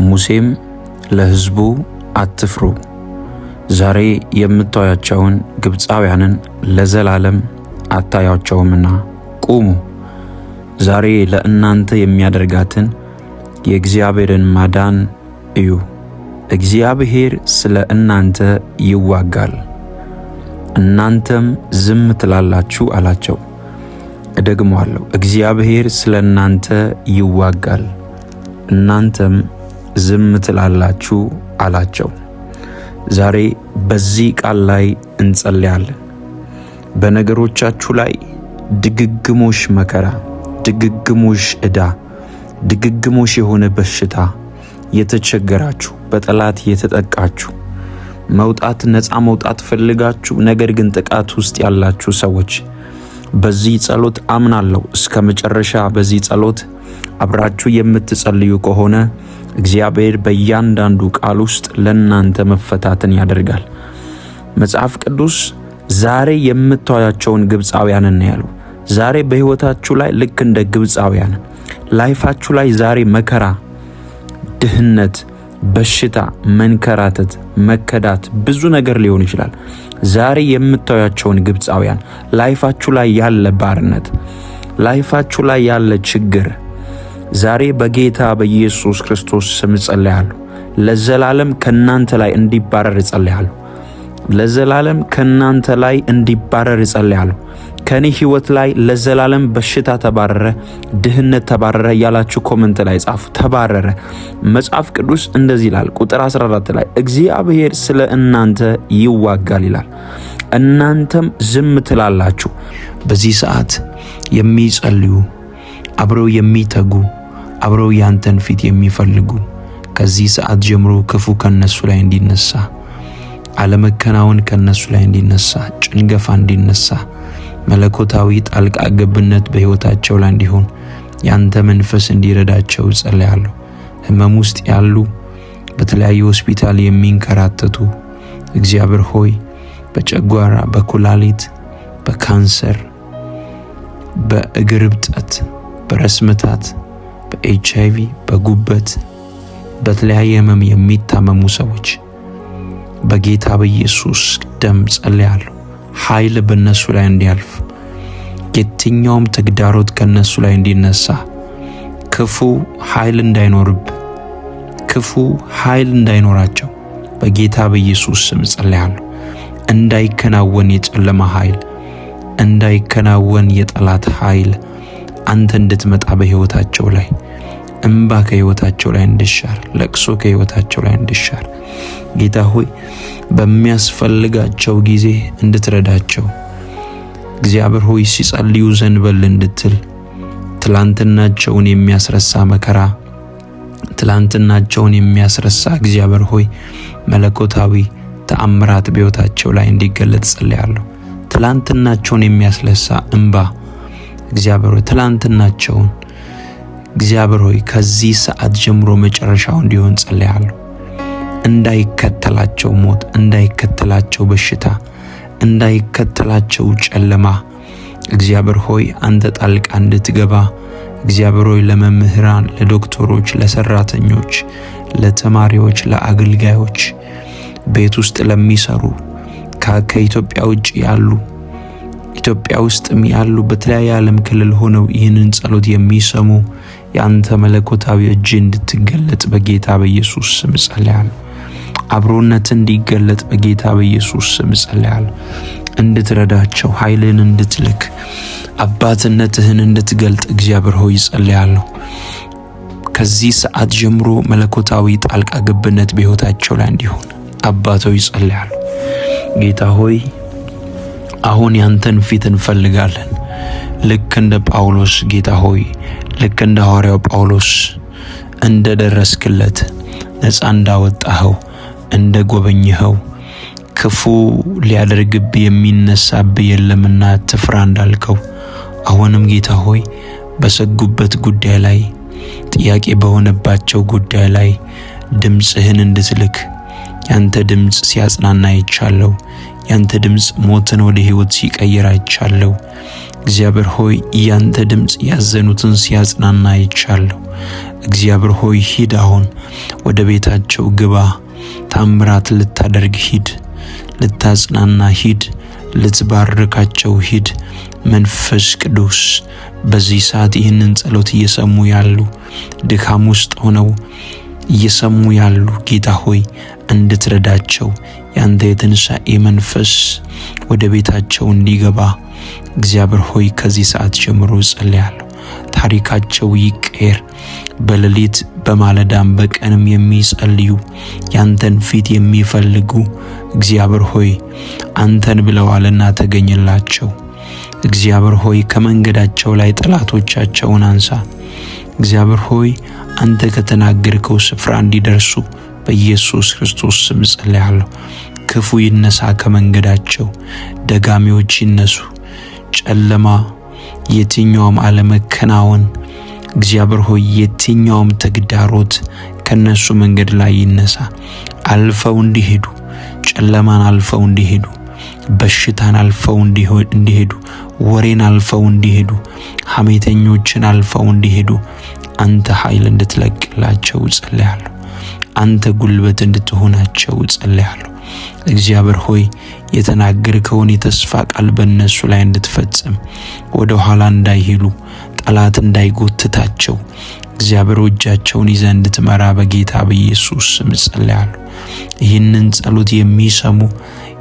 ሙሴም ለሕዝቡ አትፍሩ፣ ዛሬ የምታዩአቸውን ግብፃውያንን ለዘላለም አታዩአቸውምና ቁሙ፣ ዛሬ ለእናንተ የሚያደርጋትን የእግዚአብሔርን ማዳን እዩ። እግዚአብሔር ስለ እናንተ ይዋጋል፣ እናንተም ዝም ትላላችሁ አላቸው። እደግመዋለሁ፣ እግዚአብሔር ስለ እናንተ ይዋጋል፣ እናንተም ዝም ትላላችሁ አላቸው። ዛሬ በዚህ ቃል ላይ እንጸልያለን። በነገሮቻችሁ ላይ ድግግሞሽ መከራ፣ ድግግሞሽ ዕዳ፣ ድግግሞሽ የሆነ በሽታ የተቸገራችሁ፣ በጠላት የተጠቃችሁ፣ ነፃ መውጣት ፈልጋችሁ ነገር ግን ጥቃት ውስጥ ያላችሁ ሰዎች በዚህ ጸሎት አምናለሁ እስከ መጨረሻ በዚህ ጸሎት አብራችሁ የምትጸልዩ ከሆነ እግዚአብሔር በእያንዳንዱ ቃል ውስጥ ለእናንተ መፈታትን ያደርጋል። መጽሐፍ ቅዱስ ዛሬ የምታዩአቸውን ግብፃውያንን ያለው ዛሬ በሕይወታችሁ ላይ ልክ እንደ ግብፃውያን ላይፋችሁ ላይ ዛሬ መከራ፣ ድህነት፣ በሽታ፣ መንከራተት፣ መከዳት ብዙ ነገር ሊሆን ይችላል። ዛሬ የምታዩአቸውን ግብፃውያን ላይፋችሁ ላይ ያለ ባርነት፣ ላይፋችሁ ላይ ያለ ችግር ዛሬ በጌታ በኢየሱስ ክርስቶስ ስም ጸልያለሁ። ለዘላለም ከናንተ ላይ እንዲባረር ጸልያለሁ። ለዘላለም ከናንተ ላይ እንዲባረር ጸልያለሁ። ከኔ ህይወት ላይ ለዘላለም በሽታ ተባረረ፣ ድህነት ተባረረ ያላችሁ ኮሜንት ላይ ጻፉ። ተባረረ። መጽሐፍ ቅዱስ እንደዚህ ይላል ቁጥር 14 ላይ እግዚአብሔር ስለ እናንተ ይዋጋል ይላል፣ እናንተም ዝም ትላላችሁ። በዚህ ሰዓት የሚጸልዩ አብረው የሚተጉ አብረው ያንተን ፊት የሚፈልጉ ከዚህ ሰዓት ጀምሮ ክፉ ከነሱ ላይ እንዲነሳ፣ አለመከናወን ከነሱ ላይ እንዲነሳ፣ ጭንገፋ እንዲነሳ፣ መለኮታዊ ጣልቃ ገብነት በሕይወታቸው ላይ እንዲሆን ያንተ መንፈስ እንዲረዳቸው ጸልያለሁ። ህመም ውስጥ ያሉ በተለያዩ ሆስፒታል የሚንከራተቱ እግዚአብሔር ሆይ በጨጓራ፣ በኩላሊት፣ በካንሰር፣ በእግር እብጠት፣ በራስ ምታት፣ በኤችአይቪ፣ በጉበት፣ በተለያየ ህመም የሚታመሙ ሰዎች በጌታ በኢየሱስ ደም ጸልያለሁ። ኃይል በእነሱ ላይ እንዲያልፍ፣ የትኛውም ተግዳሮት ከነሱ ላይ እንዲነሳ፣ ክፉ ኃይል እንዳይኖራቸው በጌታ በኢየሱስ ስም ጸልያለሁ። እንዳይከናወን የጨለማ ኃይል፣ እንዳይከናወን የጠላት ኃይል አንተ እንድትመጣ በሕይወታቸው ላይ እንባ ከሕይወታቸው ላይ እንድሻር፣ ለቅሶ ከሕይወታቸው ላይ እንድሻር ጌታ ሆይ በሚያስፈልጋቸው ጊዜ እንድትረዳቸው እግዚአብሔር ሆይ ሲጸልዩ ዘንበል እንድትል ትላንትናቸውን የሚያስረሳ መከራ፣ ትላንትናቸውን የሚያስረሳ እግዚአብሔር ሆይ መለኮታዊ ተአምራት በሕይወታቸው ላይ እንዲገለጥ ጸልያለሁ። ትላንትናቸውን የሚያስለሳ እንባ እግዚአብሔር ሆይ ትላንትናቸውን እግዚአብሔር ሆይ ከዚህ ሰዓት ጀምሮ መጨረሻው እንዲሆን ጸልያለሁ። እንዳይከተላቸው ሞት፣ እንዳይከተላቸው በሽታ፣ እንዳይከተላቸው ጨለማ እግዚአብሔር ሆይ አንተ ጣልቃ እንድትገባ እግዚአብሔር ሆይ ለመምህራን፣ ለዶክተሮች፣ ለሰራተኞች፣ ለተማሪዎች፣ ለአገልጋዮች፣ ቤት ውስጥ ለሚሰሩ ከኢትዮጵያ ውጭ ያሉ ኢትዮጵያ ውስጥም ያሉ በተለያየ ዓለም ክልል ሆነው ይህንን ጸሎት የሚሰሙ ያንተ መለኮታዊ እጅ እንድትገለጥ በጌታ በኢየሱስ ስም ጸልያለሁ። አብሮነት እንዲገለጥ በጌታ በኢየሱስ ስም ጸልያለሁ። እንድትረዳቸው፣ ኃይልን እንድትልክ፣ አባትነትህን እንድትገልጥ እግዚአብሔር ሆይ ጸልያለሁ። ከዚህ ሰዓት ጀምሮ መለኮታዊ ጣልቃ ገብነት በሕይወታቸው ላይ እንዲሆን አባት ሆይ ጸልያለሁ። ጌታ ሆይ አሁን ያንተን ፊት እንፈልጋለን። ልክ እንደ ጳውሎስ ጌታ ሆይ ልክ እንደ ሐዋርያው ጳውሎስ እንደደረስክለት፣ ነፃ እንዳወጣኸው፣ እንደጎበኘኸው፣ ክፉ ሊያደርግብህ የሚነሳብህ የለምና ትፍራ እንዳልከው አሁንም ጌታ ሆይ በሰጉበት ጉዳይ ላይ፣ ጥያቄ በሆነባቸው ጉዳይ ላይ ድምፅህን እንድትልክ ያንተ ድምፅ ሲያጽናና አይቻለሁ። ያንተ ድምፅ ሞትን ወደ ሕይወት ሲቀይር አይቻለሁ። እግዚአብሔር ሆይ ያንተ ድምፅ ያዘኑትን ሲያጽናና አይቻለሁ። እግዚአብሔር ሆይ ሂድ፣ አሁን ወደ ቤታቸው ግባ፣ ታምራት ልታደርግ ሂድ፣ ልታጽናና ሂድ፣ ልትባርካቸው ሂድ። መንፈስ ቅዱስ በዚህ ሰዓት ይህንን ጸሎት እየሰሙ ያሉ፣ ድካም ውስጥ ሆነው እየሰሙ ያሉ ጌታ ሆይ እንድትረዳቸው ያንተ የትንሣኤ መንፈስ ወደ ቤታቸው እንዲገባ እግዚአብሔር ሆይ ከዚህ ሰዓት ጀምሮ ጸልያለሁ። ታሪካቸው ይቀየር። በሌሊት በማለዳም በቀንም የሚጸልዩ ያንተን ፊት የሚፈልጉ እግዚአብሔር ሆይ አንተን ብለዋልና ተገኝላቸው። እግዚአብሔር ሆይ ከመንገዳቸው ላይ ጠላቶቻቸውን አንሳ። እግዚአብሔር ሆይ አንተ ከተናገርከው ስፍራ እንዲደርሱ በኢየሱስ ክርስቶስ ስም ጸልያለሁ። ክፉ ይነሳ ከመንገዳቸው፣ ደጋሚዎች ይነሱ። ጨለማ፣ የትኛውም አለመከናወን እግዚአብሔር ሆይ የትኛውም ተግዳሮት ከነሱ መንገድ ላይ ይነሳ። አልፈው እንዲሄዱ፣ ጨለማን አልፈው እንዲሄዱ፣ በሽታን አልፈው እንዲሄዱ፣ ወሬን አልፈው እንዲሄዱ፣ ሐሜተኞችን አልፈው እንዲሄዱ አንተ ኃይል እንድትለቅላቸው ጸልያለሁ። አንተ ጉልበት እንድትሆናቸው ጸልያለሁ። እግዚአብሔር ሆይ የተናገርከውን የተስፋ ቃል በእነሱ ላይ እንድትፈጽም፣ ወደ ኋላ እንዳይሄዱ፣ ጠላት እንዳይጎትታቸው እግዚአብሔር እጃቸውን ይዘህ እንድትመራ በጌታ በኢየሱስ ስም ጸልያለሁ። ይህንን ጸሎት የሚሰሙ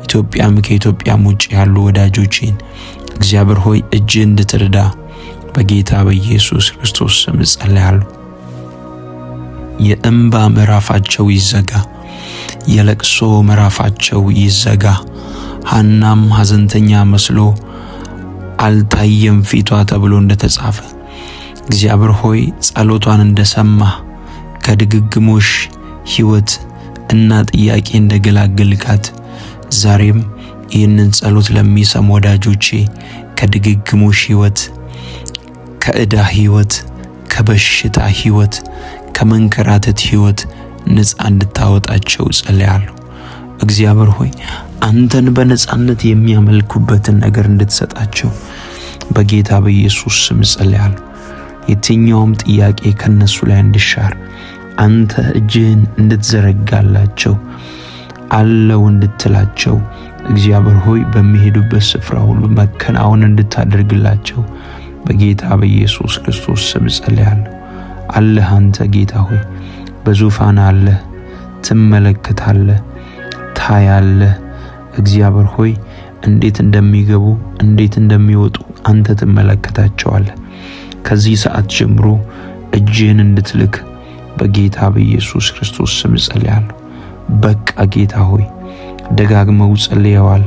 ኢትዮጵያም ከኢትዮጵያም ውጭ ያሉ ወዳጆቼን እግዚአብሔር ሆይ እጅህ እንድትረዳ በጌታ በኢየሱስ ክርስቶስ ስም ጸልያለሁ። የእንባ ምዕራፋቸው ይዘጋ፣ የለቅሶ ምዕራፋቸው ይዘጋ። ሐናም ሐዘንተኛ መስሎ አልታየም ፊቷ ተብሎ እንደተጻፈ እግዚአብሔር ሆይ ጸሎቷን እንደሰማ ከድግግሞሽ ሕይወት እና ጥያቄ እንደገላገልካት ዛሬም ይህንን ጸሎት ለሚሰሙ ወዳጆቼ ከድግግሞሽ ሕይወት፣ ከዕዳ ሕይወት፣ ከበሽታ ሕይወት፣ ከመንከራተት ሕይወት ነፃ እንድታወጣቸው ጸልያለሁ። እግዚአብሔር ሆይ አንተን በነፃነት የሚያመልኩበትን ነገር እንድትሰጣቸው በጌታ በኢየሱስ ስም ጸልያለሁ። የትኛውም ጥያቄ ከነሱ ላይ እንዲሻር አንተ እጅህን እንድትዘረጋላቸው አለው እንድትላቸው እግዚአብሔር ሆይ በሚሄዱበት ስፍራ ሁሉ መከናወን እንድታደርግላቸው በጌታ በኢየሱስ ክርስቶስ ስም ጸልያለሁ። አለህ አንተ ጌታ ሆይ በዙፋን አለህ፣ ትመለከታለህ፣ ታያለህ። እግዚአብሔር ሆይ እንዴት እንደሚገቡ እንዴት እንደሚወጡ አንተ ትመለከታቸዋለህ። ከዚህ ሰዓት ጀምሮ እጅህን እንድትልክ በጌታ በኢየሱስ ክርስቶስ ስም ጸልያለሁ። በቃ ጌታ ሆይ ደጋግመው ጸልየዋል፣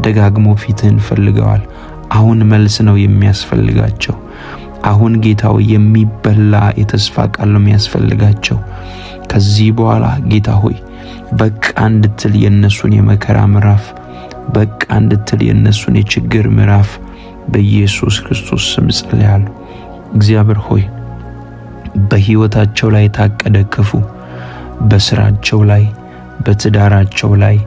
ደጋግመው ፊትህን ፈልገዋል። አሁን መልስ ነው የሚያስፈልጋቸው። አሁን ጌታ ሆይ የሚበላ የተስፋ ቃል ነው የሚያስፈልጋቸው። ከዚህ በኋላ ጌታ ሆይ በቃ እንድትል የነሱን የመከራ ምዕራፍ፣ በቃ እንድትል የነሱን የችግር ምዕራፍ በኢየሱስ ክርስቶስ ስም ጸልያለሁ። እግዚአብሔር ሆይ በሕይወታቸው ላይ ታቀደ ክፉ፣ በስራቸው ላይ፣ በትዳራቸው ላይ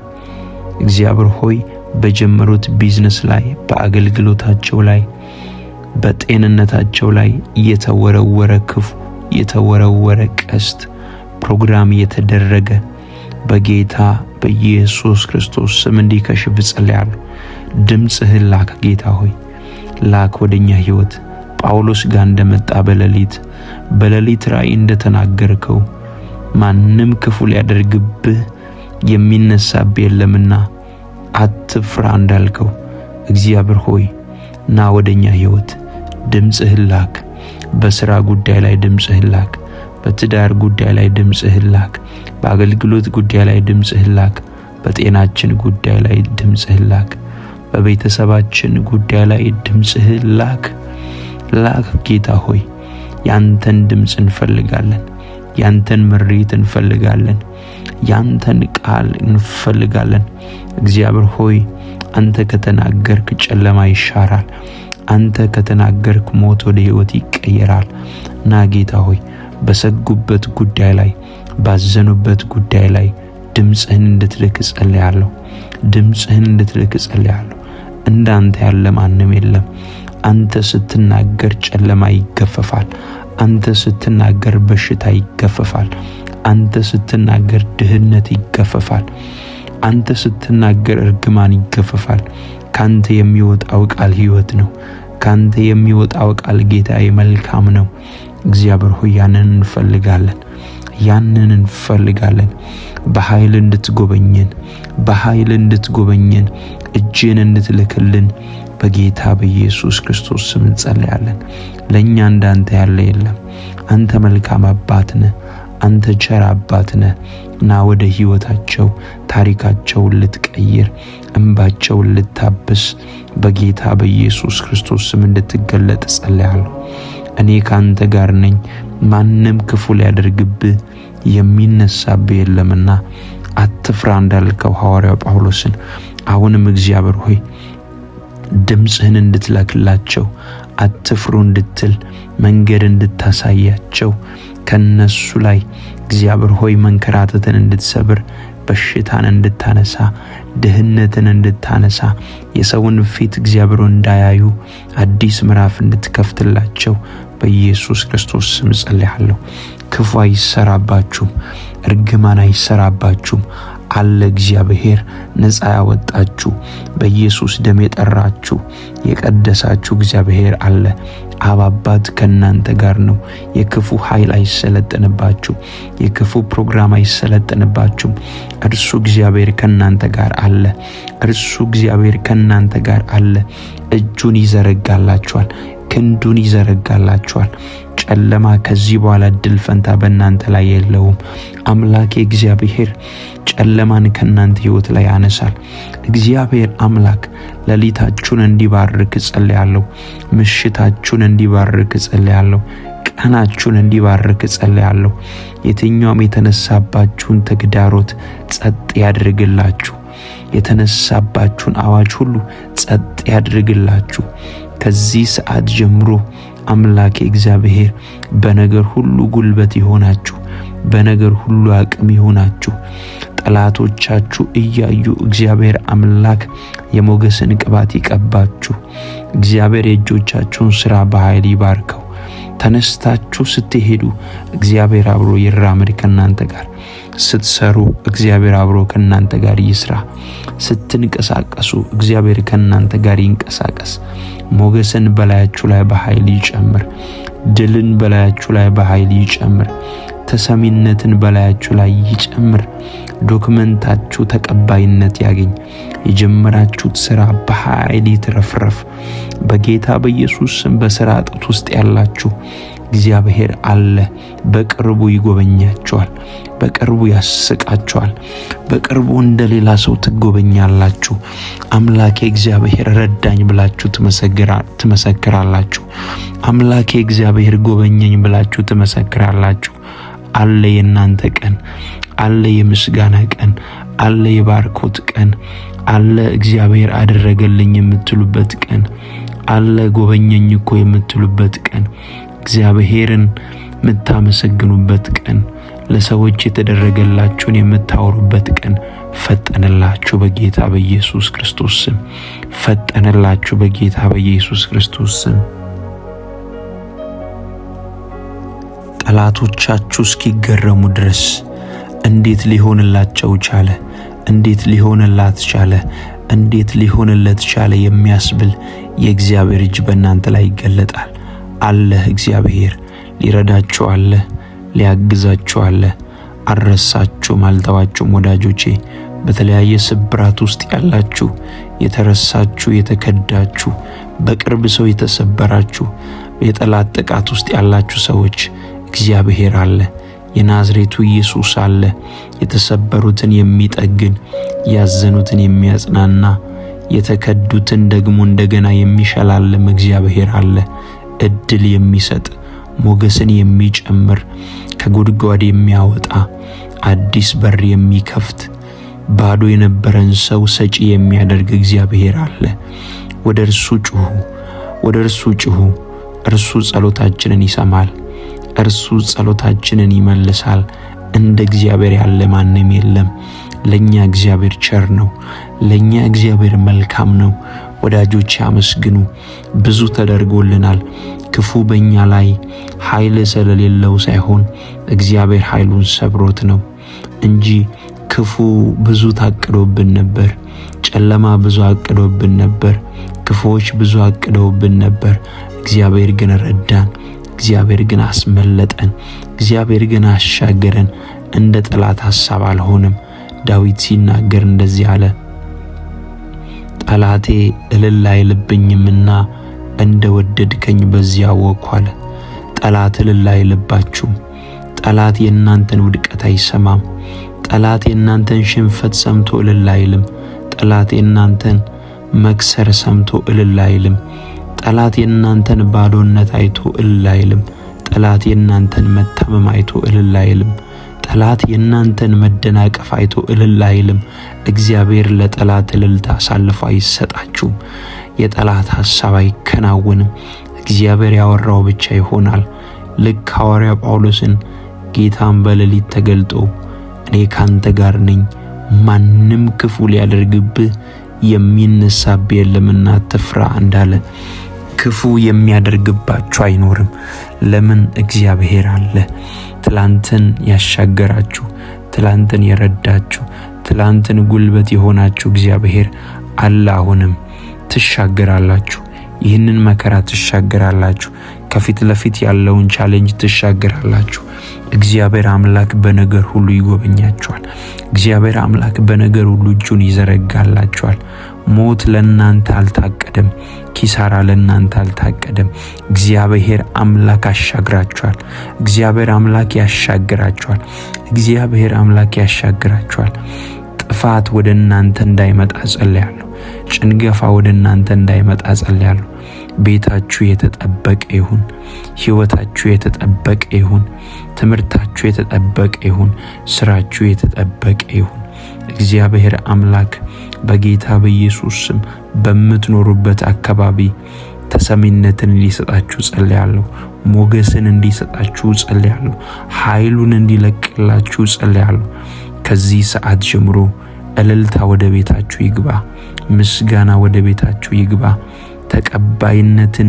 እግዚአብሔር ሆይ በጀመሩት ቢዝነስ ላይ፣ በአገልግሎታቸው ላይ፣ በጤንነታቸው ላይ የተወረወረ ክፉ፣ የተወረወረ ቀስት ፕሮግራም የተደረገ በጌታ በኢየሱስ ክርስቶስ ስም እንዲከሽፍ ጸልያለሁ። ድምጽህን ላክ ጌታ ሆይ ላክ ወደኛ ሕይወት። ጳውሎስ ጋር እንደመጣ በሌሊት ራእይ እንደተናገርከው ማንም ክፉ ሊያደርግብህ የሚነሳብህ የለምና አትፍራ እንዳልከው እግዚአብሔር ሆይ ና ወደኛ ሕይወት ድምጽህን ላክ። በሥራ ጉዳይ ላይ ድምጽህን ላክ። በትዳር ጉዳይ ላይ ድምጽህን ላክ። በአገልግሎት ጉዳይ ላይ ድምጽህን ላክ። በጤናችን ጉዳይ ላይ ድምጽህን ላክ። በቤተሰባችን ጉዳይ ላይ ድምጽህን ላክ። ጌታ ሆይ ያንተን ድምጽ እንፈልጋለን። ያንተን ምሪት እንፈልጋለን። ያንተን ቃል እንፈልጋለን። እግዚአብሔር ሆይ አንተ ከተናገርክ ጨለማ ይሻራል። አንተ ከተናገርክ ሞት ወደ ሕይወት ይቀየራል። ና ጌታ ሆይ በሰጉበት ጉዳይ ላይ፣ ባዘኑበት ጉዳይ ላይ ድምጽህን እንድትልክ ጸልያለሁ። ድምጽህን እንድትልክ ጸልያለሁ። እንዳንተ ያለ ማንም የለም። አንተ ስትናገር ጨለማ ይገፈፋል። አንተ ስትናገር በሽታ ይገፈፋል። አንተ ስትናገር ድህነት ይገፈፋል። አንተ ስትናገር እርግማን ይገፈፋል። ካንተ የሚወጣው ቃል ሕይወት ነው። ካንተ የሚወጣው ቃል ጌታዬ መልካም ነው። እግዚአብሔር ሆይ ያንን እንፈልጋለን። በኃይል እንድትጎበኘን እጅን እንድትልክልን በጌታ በኢየሱስ ክርስቶስ ስም እንጸልያለን። ለኛ እንዳንተ ያለ የለም። አንተ መልካም አባት ነህ። አንተ ቸር አባት ነህ። ና ወደ ሕይወታቸው ታሪካቸውን ልትቀይር እንባቸውን ልታብስ በጌታ በኢየሱስ ክርስቶስ ስም እንድትገለጥ ጸልያለሁ። እኔ ካንተ ጋር ነኝ፣ ማንም ክፉ ሊያደርግብህ የሚነሳብህ የለምና አትፍራ እንዳልከው ሐዋርያው ጳውሎስን አሁንም እግዚአብሔር ሆይ ድምጽህን እንድትላክላቸው አትፍሩ እንድትል መንገድ እንድታሳያቸው ከነሱ ላይ እግዚአብሔር ሆይ መንከራተትን እንድትሰብር በሽታን እንድታነሳ ድህነትን እንድታነሳ የሰውን ፊት እግዚአብሔር እንዳያዩ አዲስ ምዕራፍ እንድትከፍትላቸው በኢየሱስ ክርስቶስ ስም ጸልያለሁ። ክፉ አይሰራባችሁም፣ እርግማን አይሰራባችሁም አለ እግዚአብሔር። ነፃ ያወጣችሁ በኢየሱስ ደም የጠራችሁ የቀደሳችሁ እግዚአብሔር አለ። አብ አባት ከእናንተ ጋር ነው። የክፉ ኃይል አይሰለጥንባችሁ፣ የክፉ ፕሮግራም አይሰለጥንባችሁም። እርሱ እግዚአብሔር ከእናንተ ጋር አለ። እርሱ እግዚአብሔር ከእናንተ ጋር አለ። እጁን ይዘረጋላችኋል፣ ክንዱን ይዘረጋላችኋል። ጨለማ ከዚህ በኋላ ድል ፈንታ በእናንተ ላይ የለውም። አምላኬ እግዚአብሔር ጨለማን ከእናንተ ሕይወት ላይ ያነሳል። እግዚአብሔር አምላክ ሌሊታችሁን እንዲባርክ ጸልያለሁ። ምሽታችሁን እንዲባርክ ጸልያለሁ። ቀናችሁን እንዲባርክ ጸልያለሁ። የትኛውም የተነሳባችሁን ተግዳሮት ጸጥ ያድርግላችሁ። የተነሳባችሁን አዋጅ ሁሉ ጸጥ ያድርግላችሁ። ከዚህ ሰዓት ጀምሮ አምላኬ እግዚአብሔር በነገር ሁሉ ጉልበት ይሆናችሁ፣ በነገር ሁሉ አቅም ይሆናችሁ። ጠላቶቻችሁ እያዩ እግዚአብሔር አምላክ የሞገስን ቅባት ይቀባችሁ። እግዚአብሔር የእጆቻችሁን ሥራ በኃይል ይባርከው። ተነስታችሁ ስትሄዱ እግዚአብሔር አብሮ ይራመድ ከእናንተ ጋር። ስትሰሩ እግዚአብሔር አብሮ ከእናንተ ጋር ይስራ። ስትንቀሳቀሱ እግዚአብሔር ከእናንተ ጋር ይንቀሳቀስ። ሞገስን በላያችሁ ላይ በኃይል ይጨምር። ድልን በላያችሁ ላይ በኃይል ይጨምር። ተሰሚነትን በላያችሁ ላይ ይጨምር። ዶክመንታችሁ ተቀባይነት ያገኝ። የጀመራችሁት ሥራ በኃይል ይትረፍረፍ። በጌታ በኢየሱስ ስም በሥራ እጦት ውስጥ ያላችሁ እግዚአብሔር አለ። በቅርቡ ይጎበኛችኋል። በቅርቡ ያስቃችኋል። በቅርቡ እንደሌላ ሰው ትጎበኛላችሁ። አምላኬ እግዚአብሔር ረዳኝ ብላችሁ ትመሰክራላችሁ። አምላኬ እግዚአብሔር ጎበኘኝ ብላችሁ ትመሰክራላችሁ። አለ የእናንተ ቀን፣ አለ የምስጋና ቀን፣ አለ የባርኮት ቀን፣ አለ እግዚአብሔር አደረገልኝ የምትሉበት ቀን፣ አለ ጎበኘኝ እኮ የምትሉበት ቀን፣ እግዚአብሔርን የምታመሰግኑበት ቀን፣ ለሰዎች የተደረገላችሁን የምታወሩበት ቀን ፈጠነላችሁ በጌታ በኢየሱስ ክርስቶስ ስም። ፈጠነላችሁ በጌታ በኢየሱስ ክርስቶስ ስም። ጠላቶቻችሁ እስኪገረሙ ድረስ እንዴት ሊሆንላቸው ቻለ? እንዴት ሊሆንላት ቻለ? እንዴት ሊሆንለት ቻለ የሚያስብል የእግዚአብሔር እጅ በእናንተ ላይ ይገለጣል። አለ እግዚአብሔር ሊረዳችሁ አለ፣ ሊያግዛችሁ አለ። አልረሳችሁም፣ አልተዋችሁም። ወዳጆቼ በተለያየ ስብራት ውስጥ ያላችሁ፣ የተረሳችሁ፣ የተከዳችሁ፣ በቅርብ ሰው የተሰበራችሁ፣ የጠላት ጥቃት ውስጥ ያላችሁ ሰዎች እግዚአብሔር አለ። የናዝሬቱ ኢየሱስ አለ። የተሰበሩትን የሚጠግን፣ ያዘኑትን የሚያጽናና፣ የተከዱትን ደግሞ እንደገና የሚሸላልም እግዚአብሔር አለ። እድል የሚሰጥ፣ ሞገስን የሚጨምር፣ ከጉድጓድ የሚያወጣ፣ አዲስ በር የሚከፍት፣ ባዶ የነበረን ሰው ሰጪ የሚያደርግ እግዚአብሔር አለ። ወደ እርሱ ጩኹ፣ ወደ እርሱ ጩኹ። እርሱ ጸሎታችንን ይሰማል። እርሱ ጸሎታችንን ይመልሳል። እንደ እግዚአብሔር ያለ ማንም የለም። ለኛ እግዚአብሔር ቸር ነው። ለኛ እግዚአብሔር መልካም ነው። ወዳጆች አመስግኑ። ብዙ ተደርጎልናል። ክፉ በእኛ ላይ ኃይል ስለሌለው ሳይሆን እግዚአብሔር ኃይሉን ሰብሮት ነው እንጂ ክፉ ብዙ ታቅዶብን ነበር። ጨለማ ብዙ አቅዶብን ነበር። ክፉዎች ብዙ አቅደውብን ነበር። እግዚአብሔር ግን ረዳን። እግዚአብሔር ግን አስመለጠን። እግዚአብሔር ግን አሻገረን። እንደ ጠላት ሐሳብ አልሆነም። ዳዊት ሲናገር እንደዚህ አለ፣ ጠላቴ እልል አይልብኝምና እንደ ወደድከኝ በዚያ አወቅሁ አለ። ጠላት እልል አይልባችሁም። ጠላት የእናንተን ውድቀት አይሰማም። ጠላት የእናንተን ሽንፈት ሰምቶ እልል አይልም። ጠላት የእናንተን መክሰር ሰምቶ እልል አይልም። ጠላት የእናንተን ባዶነት አይቶ እልል አይልም። ጠላት የእናንተን መታመም አይቶ እልል አይልም። ጠላት የእናንተን መደናቀፍ አይቶ እልል አይልም። እግዚአብሔር ለጠላት እልልታ አሳልፎ አይሰጣችሁም። የጠላት ሐሳብ አይከናወንም። እግዚአብሔር ያወራው ብቻ ይሆናል። ልክ ሐዋርያ ጳውሎስን ጌታን በሌሊት ተገልጦ እኔ ካንተ ጋር ነኝ፣ ማንም ክፉ ሊያደርግብህ የሚነሳብህ የለምና አትፍራ እንዳለ ክፉ የሚያደርግባችሁ አይኖርም። ለምን? እግዚአብሔር አለ። ትላንትን ያሻገራችሁ፣ ትላንትን የረዳችሁ፣ ትላንትን ጉልበት የሆናችሁ እግዚአብሔር አለ። አሁንም ትሻገራላችሁ። ይህንን መከራ ትሻገራላችሁ። ከፊት ለፊት ያለውን ቻሌንጅ ትሻገራላችሁ። እግዚአብሔር አምላክ በነገር ሁሉ ይጎበኛችኋል። እግዚአብሔር አምላክ በነገር ሁሉ እጁን ይዘረጋላችኋል። ሞት ለእናንተ አልታቀደም። ኪሳራ ለእናንተ አልታቀደም። እግዚአብሔር አምላክ አሻግራችኋል። እግዚአብሔር አምላክ ያሻግራችኋል። እግዚአብሔር አምላክ ያሻግራችኋል። ጥፋት ወደ እናንተ እንዳይመጣ ጸልያለሁ። ጭንገፋ ወደ እናንተ እንዳይመጣ ጸልያለሁ። ቤታችሁ የተጠበቀ ይሁን። ሕይወታችሁ የተጠበቀ ይሁን። ትምህርታችሁ የተጠበቀ ይሁን። ስራችሁ የተጠበቀ ይሁን። እግዚአብሔር አምላክ በጌታ በኢየሱስ ስም በምትኖሩበት አካባቢ ተሰሚነትን እንዲሰጣችሁ ጸልያለሁ። ሞገስን እንዲሰጣችሁ ጸልያለሁ። ኃይሉን እንዲለቅላችሁ ጸልያለሁ። ከዚህ ሰዓት ጀምሮ እልልታ ወደ ቤታችሁ ይግባ። ምስጋና ወደ ቤታችሁ ይግባ። ተቀባይነትን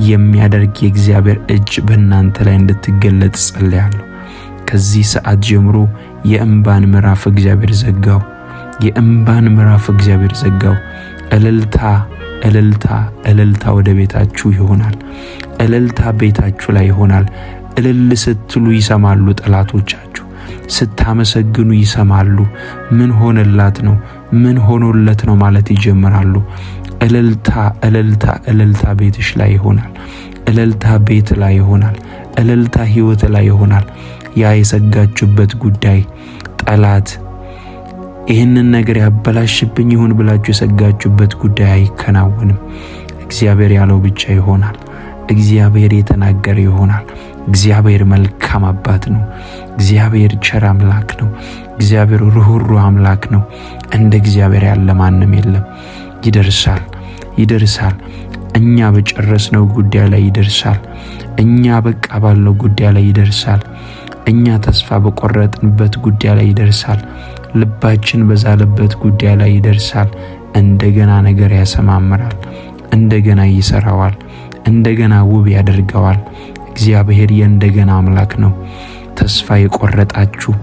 የሚያደርግ የእግዚአብሔር እጅ በእናንተ ላይ እንድትገለጥ ጸልያለሁ። ከዚህ ሰዓት ጀምሮ የእንባን ምዕራፍ እግዚአብሔር ዘጋው። የእንባን ምዕራፍ እግዚአብሔር ዘጋው። እልልታ እልልታ እልልታ ወደ ቤታችሁ ይሆናል። እልልታ ቤታችሁ ላይ ይሆናል። እልል ስትሉ ይሰማሉ ጠላቶቻችሁ። ስታመሰግኑ ይሰማሉ። ምን ሆነላት ነው? ምን ሆኖለት ነው ማለት ይጀምራሉ። እልልታ እልልታ እልልታ ቤትሽ ላይ ይሆናል። እልልታ ቤት ላይ ይሆናል። እልልታ ሕይወት ላይ ይሆናል። ያ የሰጋችሁበት ጉዳይ ጠላት ይህንን ነገር ያበላሽብኝ ይሁን ብላችሁ የሰጋችሁበት ጉዳይ አይከናወንም። እግዚአብሔር ያለው ብቻ ይሆናል። እግዚአብሔር የተናገረ ይሆናል። እግዚአብሔር መልካም አባት ነው። እግዚአብሔር ቸር አምላክ ነው። እግዚአብሔር ርኅሩህ አምላክ ነው። እንደ እግዚአብሔር ያለ ማንም የለም። ይደርሳል፣ ይደርሳል። እኛ በጨረስነው ጉዳይ ላይ ይደርሳል። እኛ በቃ ባልነው ጉዳይ ላይ ይደርሳል። እኛ ተስፋ በቆረጥንበት ጉዳይ ላይ ይደርሳል። ልባችን በዛለበት ጉዳይ ላይ ይደርሳል። እንደገና ነገር ያሰማምራል። እንደገና ይሰራዋል። እንደገና ውብ ያደርገዋል። እግዚአብሔር የእንደገና አምላክ ነው። ተስፋ የቆረጣችሁ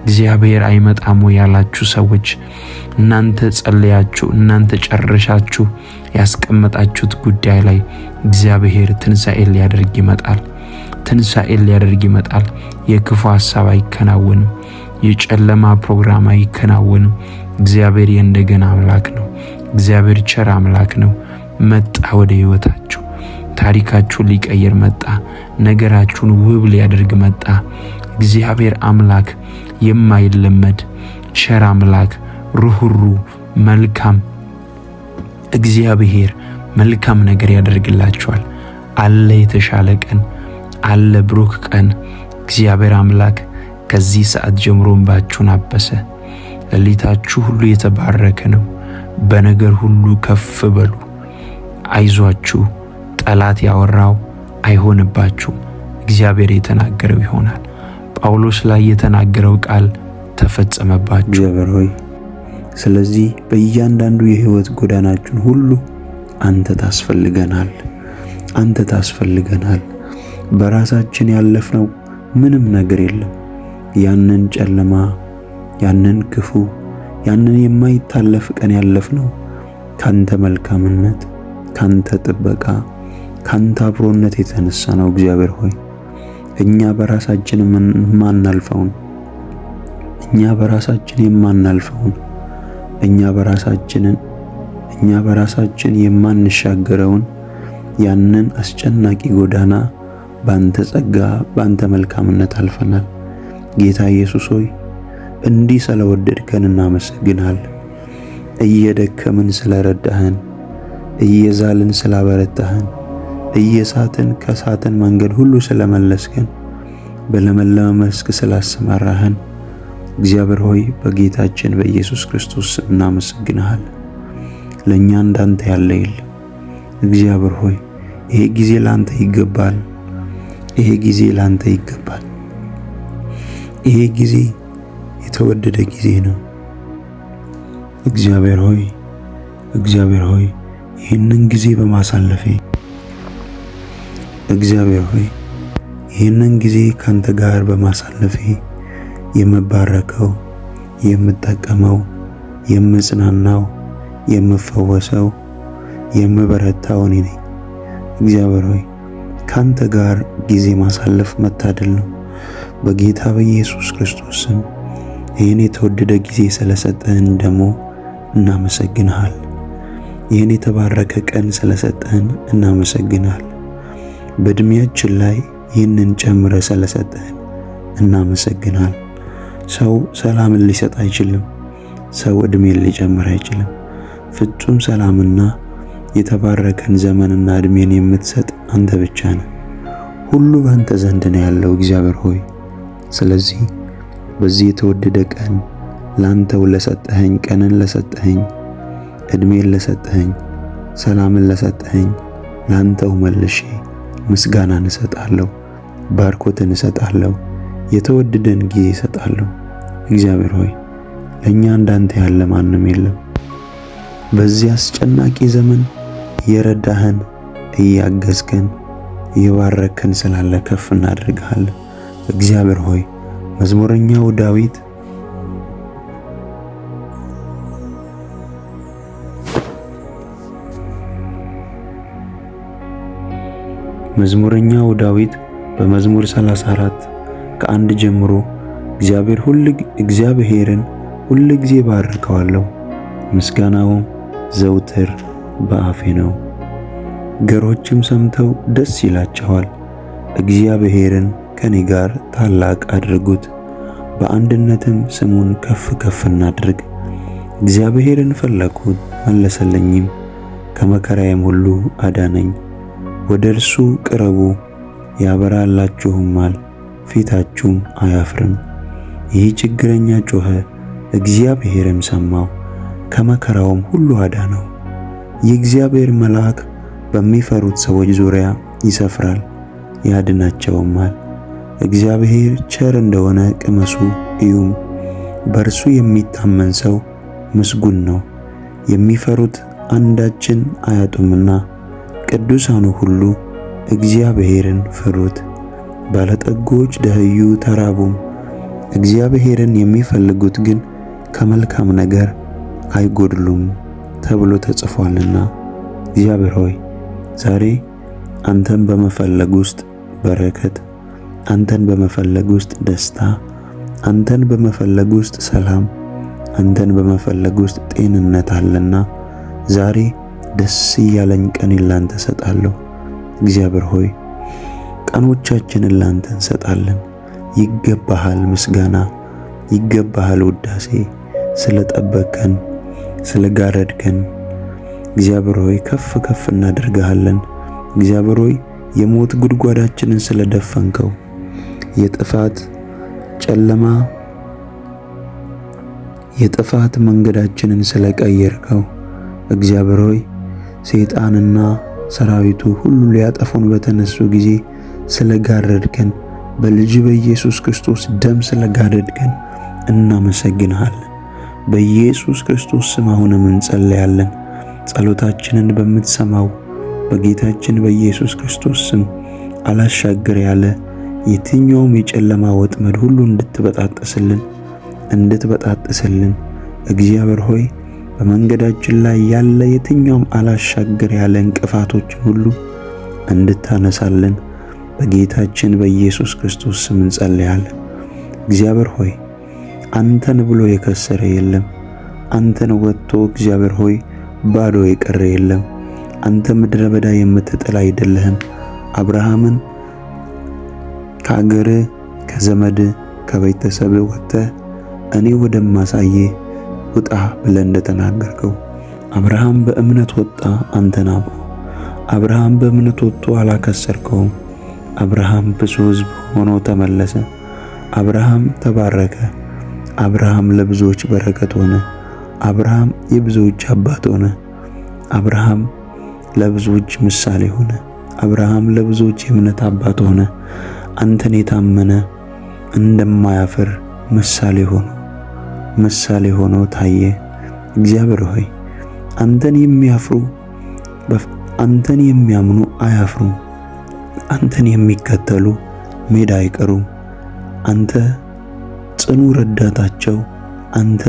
እግዚአብሔር አይመጣም ያላችሁ ሰዎች እናንተ ጸልያችሁ እናንተ ጨርሻችሁ ያስቀመጣችሁት ጉዳይ ላይ እግዚአብሔር ትንሣኤን ሊያደርግ ይመጣል። ትንሣኤን ሊያደርግ ይመጣል። የክፉ ሐሳብ አይከናወንም። የጨለማ ፕሮግራም አይከናወንም። እግዚአብሔር የእንደገና አምላክ ነው። እግዚአብሔር ቸር አምላክ ነው። መጣ ወደ ሕይወታችሁ። ታሪካችሁን ሊቀይር መጣ። ነገራችሁን ውብ ሊያደርግ መጣ። እግዚአብሔር አምላክ የማይለመድ ቸር አምላክ፣ ርኅሩህ መልካም እግዚአብሔር መልካም ነገር ያደርግላችኋል። አለ የተሻለ ቀን፣ አለ ብሩክ ቀን። እግዚአብሔር አምላክ ከዚህ ሰዓት ጀምሮ እንባችሁን አበሰ። ሌሊታችሁ ሁሉ የተባረከ ነው። በነገር ሁሉ ከፍ በሉ። አይዟችሁ። ጠላት ያወራው አይሆንባችሁም። እግዚአብሔር የተናገረው ይሆናል። ጳውሎስ ላይ የተናገረው ቃል ተፈጸመባችሁ። እግዚአብሔር ሆይ ስለዚህ በእያንዳንዱ የሕይወት ጎዳናችን ሁሉ አንተ ታስፈልገናል። አንተ ታስፈልገናል። በራሳችን ያለፍነው ምንም ነገር የለም። ያንን ጨለማ፣ ያንን ክፉ፣ ያንን የማይታለፍ ቀን ያለፍነው ካንተ መልካምነት፣ ካንተ ጥበቃ፣ ካንተ አብሮነት የተነሳ ነው። እግዚአብሔር ሆይ እኛ በራሳችን የማናልፈውን እኛ በራሳችን የማንሻገረውን ያንን አስጨናቂ ጎዳና ባንተ ጸጋ፣ ባንተ መልካምነት አልፈናል። ጌታ ኢየሱስ ሆይ እንዲህ ስለወደድከን እናመሰግናለን። እየደከምን ስለረዳህን፣ እየዛልን ስላበረታህን፣ እየሳትን ከሳትን መንገድ ሁሉ ስለመለስከን፣ በለመለመ መስክ ስላሰማራህን እግዚአብሔር ሆይ በጌታችን በኢየሱስ ክርስቶስ እናመሰግንሃለን። ለእኛ እንዳንተ ያለ የለም። እግዚአብሔር ሆይ ይሄ ጊዜ ላንተ ይገባል። ይሄ ጊዜ ላንተ ይገባል። ይሄ ጊዜ የተወደደ ጊዜ ነው። እግዚአብሔር ሆይ ይህንን ጊዜ በማሳለፌ እግዚአብሔር ሆይ ይህንን ጊዜ ካንተ ጋር በማሳለፌ የምባረከው፣ የምጠቀመው፣ የምጽናናው፣ የምፈወሰው፣ የምበረታው እኔ ነኝ። እግዚአብሔር ሆይ ካንተ ጋር ጊዜ ማሳለፍ መታደል ነው። በጌታ በኢየሱስ ክርስቶስ ስም ይህን የተወደደ ጊዜ ስለሰጠህን ደግሞ እናመሰግንሃል። ይህን የተባረከ ቀን ስለሰጠህን እናመሰግንሃል። በእድሜያችን ላይ ይህንን ጨምረ ስለሰጠህን እናመሰግንሃል። ሰው ሰላምን ሊሰጥ አይችልም። ሰው እድሜን ሊጨምር አይችልም። ፍጹም ሰላምና የተባረከን ዘመንና እድሜን የምትሰጥ አንተ ብቻ ነህ። ሁሉ በአንተ ዘንድ ነው ያለው እግዚአብሔር ሆይ። ስለዚህ በዚህ የተወደደ ቀን ላንተው ለሰጠኸኝ፣ ቀንን ለሰጠኸኝ፣ እድሜን ለሰጠኸኝ፣ ሰላምን ለሰጠኸኝ ላንተው መልሼ ምስጋናን እሰጣለሁ፣ ባርኮትን እሰጣለሁ፣ የተወደደን ጊዜ እሰጣለሁ። እግዚአብሔር ሆይ ለእኛ እንዳንተ ያለ ማንም የለም። በዚህ አስጨናቂ ዘመን እየረዳህን፣ እያገዝከን፣ እየባረከን ስላለ ከፍ እናደርግሃለን። እግዚአብሔር ሆይ መዝሙረኛው ዳዊት በመዝሙር 34 ከ1 ጀምሮ እግዚአብሔርን ሁል ጊዜ ባርከዋለሁ፣ ምስጋናውም ዘውትር በአፌ ነው። ገሮችም ሰምተው ደስ ይላቸዋል። እግዚአብሔርን ከኔ ጋር ታላቅ አድርጉት፣ በአንድነትም ስሙን ከፍ ከፍ እናድርግ። እግዚአብሔርን ፈለግሁት መለሰልኝም፣ ከመከራዬም ሁሉ አዳነኝ። ወደ እርሱ ቅረቡ ያበራላችሁማል፣ ፊታችሁም አያፍርም። ይህ ችግረኛ ጮኸ፣ እግዚአብሔርም ሰማው፣ ከመከራውም ሁሉ አዳነው። የእግዚአብሔር መልአክ በሚፈሩት ሰዎች ዙሪያ ይሰፍራል ያድናቸውማል። እግዚአብሔር ቸር እንደሆነ ቅመሱ እዩም። በእርሱ የሚታመን ሰው ምስጉን ነው። የሚፈሩት አንዳችን አያጡምና ቅዱሳኑ ሁሉ እግዚአብሔርን ፍሩት። ባለጠጎች ደኸዩ ተራቡም፣ እግዚአብሔርን የሚፈልጉት ግን ከመልካም ነገር አይጎድሉም ተብሎ ተጽፏልና። እግዚአብሔር ሆይ ዛሬ አንተን በመፈለግ ውስጥ በረከት፣ አንተን በመፈለግ ውስጥ ደስታ፣ አንተን በመፈለግ ውስጥ ሰላም፣ አንተን በመፈለግ ውስጥ ጤንነት አለና ዛሬ ደስ እያለኝ ቀኔን ላንተ ሰጣለሁ። እግዚአብሔር ሆይ ቀኖቻችንን ላንተ እንሰጣለን። ይገባሃል ምስጋና፣ ይገባሃል ውዳሴ። ስለጠበቅከን፣ ስለጋረድከን እግዚአብሔር ሆይ ከፍ ከፍ እናደርግሃለን። እግዚአብሔር ሆይ የሞት ጉድጓዳችንን ስለደፈንከው፣ የጥፋት ጨለማ የጥፋት መንገዳችንን ስለቀየርከው፣ እግዚአብሔር ሆይ ሰይጣንና ሰራዊቱ ሁሉ ሊያጠፉን በተነሱ ጊዜ ስለጋረድከን፣ በልጅ በኢየሱስ ክርስቶስ ደም ስለጋረድከን እናመሰግንሃለን። በኢየሱስ ክርስቶስ ስም አሁንም እንጸልያለን። ጸሎታችንን በምትሰማው በጌታችን በኢየሱስ ክርስቶስ ስም አላሻገር ያለ የትኛውም የጨለማ ወጥመድ ሁሉ እንድትበጣጥስልን እግዚአብሔር ሆይ በመንገዳችን ላይ ያለ የትኛውም አላሻገር ያለ እንቅፋቶችን ሁሉ እንድታነሳልን በጌታችን በኢየሱስ ክርስቶስ ስም እንጸልያለን። እግዚአብሔር ሆይ አንተን ብሎ የከሰረ የለም። አንተን ወጥቶ እግዚአብሔር ሆይ ባዶ የቀረ የለም። አንተ ምድረ በዳ የምትጥል አይደለህም። አብርሃምን ከአገር ከዘመድ ከቤተሰብ ወጥተህ እኔ ወደማሳየህ ውጣ ብለህ እንደተናገርከው አብርሃም በእምነት ወጣ፣ አንተን አምኖ። አብርሃም በእምነት ወጥቶ አላከሰርከውም። አብርሃም ብዙ ሕዝብ ሆኖ ተመለሰ። አብርሃም ተባረከ። አብርሃም ለብዙዎች በረከት ሆነ። አብርሃም የብዙዎች አባት ሆነ። አብርሃም ለብዙዎች ምሳሌ ሆነ። አብርሃም ለብዙዎች የእምነት አባት ሆነ። አንተን የታመነ እንደማያፍር ምሳሌ ሆኖ ታየ። እግዚአብሔር ሆይ አንተን የሚያምኑ አያፍሩም። አንተን የሚከተሉ ሜዳ አይቀሩም። አንተ ጽኑ ረዳታቸው፣ አንተ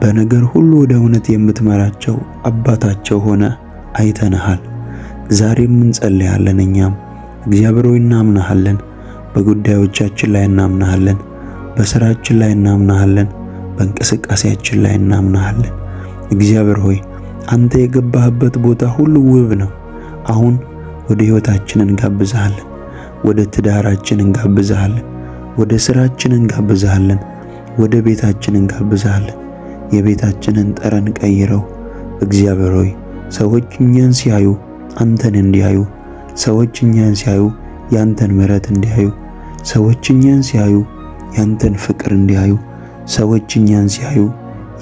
በነገር ሁሉ ወደ እውነት የምትመራቸው አባታቸው ሆነ አይተንሃል። ዛሬም እንጸልያለን። እኛም እግዚአብሔር ሆይ እናምናሃለን። በጉዳዮቻችን ላይ እናምናሃለን። በስራችን ላይ እናምናሃለን። በእንቅስቃሴያችን ላይ እናምናሃለን። እግዚአብሔር ሆይ አንተ የገባህበት ቦታ ሁሉ ውብ ነው። አሁን ወደ ሕይወታችን እንጋብዛለን። ወደ ትዳራችን እንጋብዛለን። ወደ ስራችን እንጋብዛለን። ወደ ቤታችን እንጋብዛለን። የቤታችንን ጠረን ቀይረው። እግዚአብሔር ሆይ ሰዎች እኛን ሲያዩ አንተን እንዲያዩ፣ ሰዎች እኛን ሲያዩ ያንተን ምሕረት እንዲያዩ፣ ሰዎች እኛን ሲያዩ ያንተን ፍቅር እንዲያዩ፣ ሰዎች እኛን ሲያዩ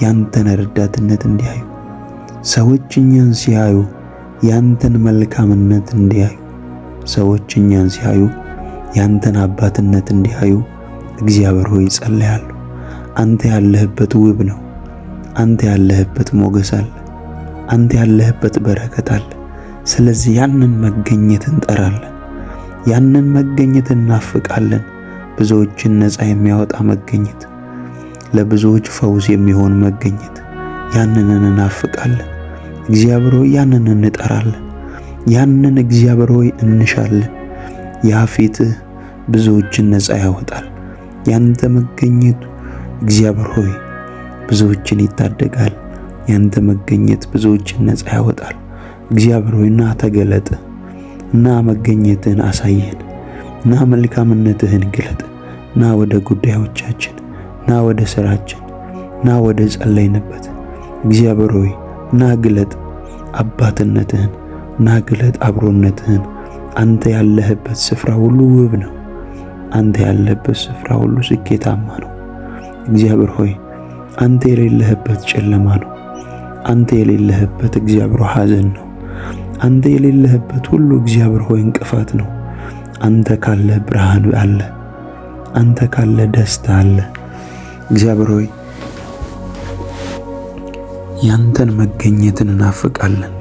ያንተን ረዳትነት እንዲያዩ፣ ሰዎች እኛን ሲያዩ ያንተን መልካምነት እንዲያዩ፣ ሰዎች እኛን ሲያዩ ያንተን አባትነት እንዲያዩ እግዚአብሔር ሆይ ጸልያለሁ። አንተ ያለህበት ውብ ነው። አንተ ያለህበት ሞገስ አለ። አንተ ያለህበት በረከት አለ። ስለዚህ ያንን መገኘት እንጠራለን። ያንን መገኘት እናፍቃለን። ብዙዎችን ነፃ የሚያወጣ መገኘት፣ ለብዙዎች ፈውስ የሚሆን መገኘት፣ ያንን እናፍቃለን። እግዚአብሔር ሆይ ያንን እንጠራለን። ያንን እግዚአብሔር ሆይ እንሻለን። ያ ፊትህ ብዙዎችን ነፃ ያወጣል። ያንተ መገኘት እግዚአብሔር ሆይ ብዙዎችን ይታደጋል። ያንተ መገኘት ብዙዎችን ነፃ ያወጣል። እግዚአብሔር ሆይ ና ተገለጥ፣ ና መገኘትህን አሳየን፣ ና መልካምነትህን ግለጥ፣ ና ወደ ጉዳዮቻችን፣ ና ወደ ስራችን፣ ና ወደ ጸለይንበት እግዚአብሔር ሆይ ና ግለጥ አባትነትህን፣ ና ግለጥ አብሮነትህን። አንተ ያለህበት ስፍራ ሁሉ ውብ ነው። አንተ ያለህበት ስፍራ ሁሉ ስኬታማ ነው። እግዚአብሔር ሆይ አንተ የሌለህበት ጨለማ ነው። አንተ የሌለህበት እግዚአብሔር ሐዘን ነው። አንተ የሌለህበት ሁሉ እግዚአብሔር ሆይ እንቅፋት ነው። አንተ ካለ ብርሃን አለ። አንተ ካለ ደስታ አለ። እግዚአብሔር ሆይ ያንተን መገኘትን እናፍቃለን።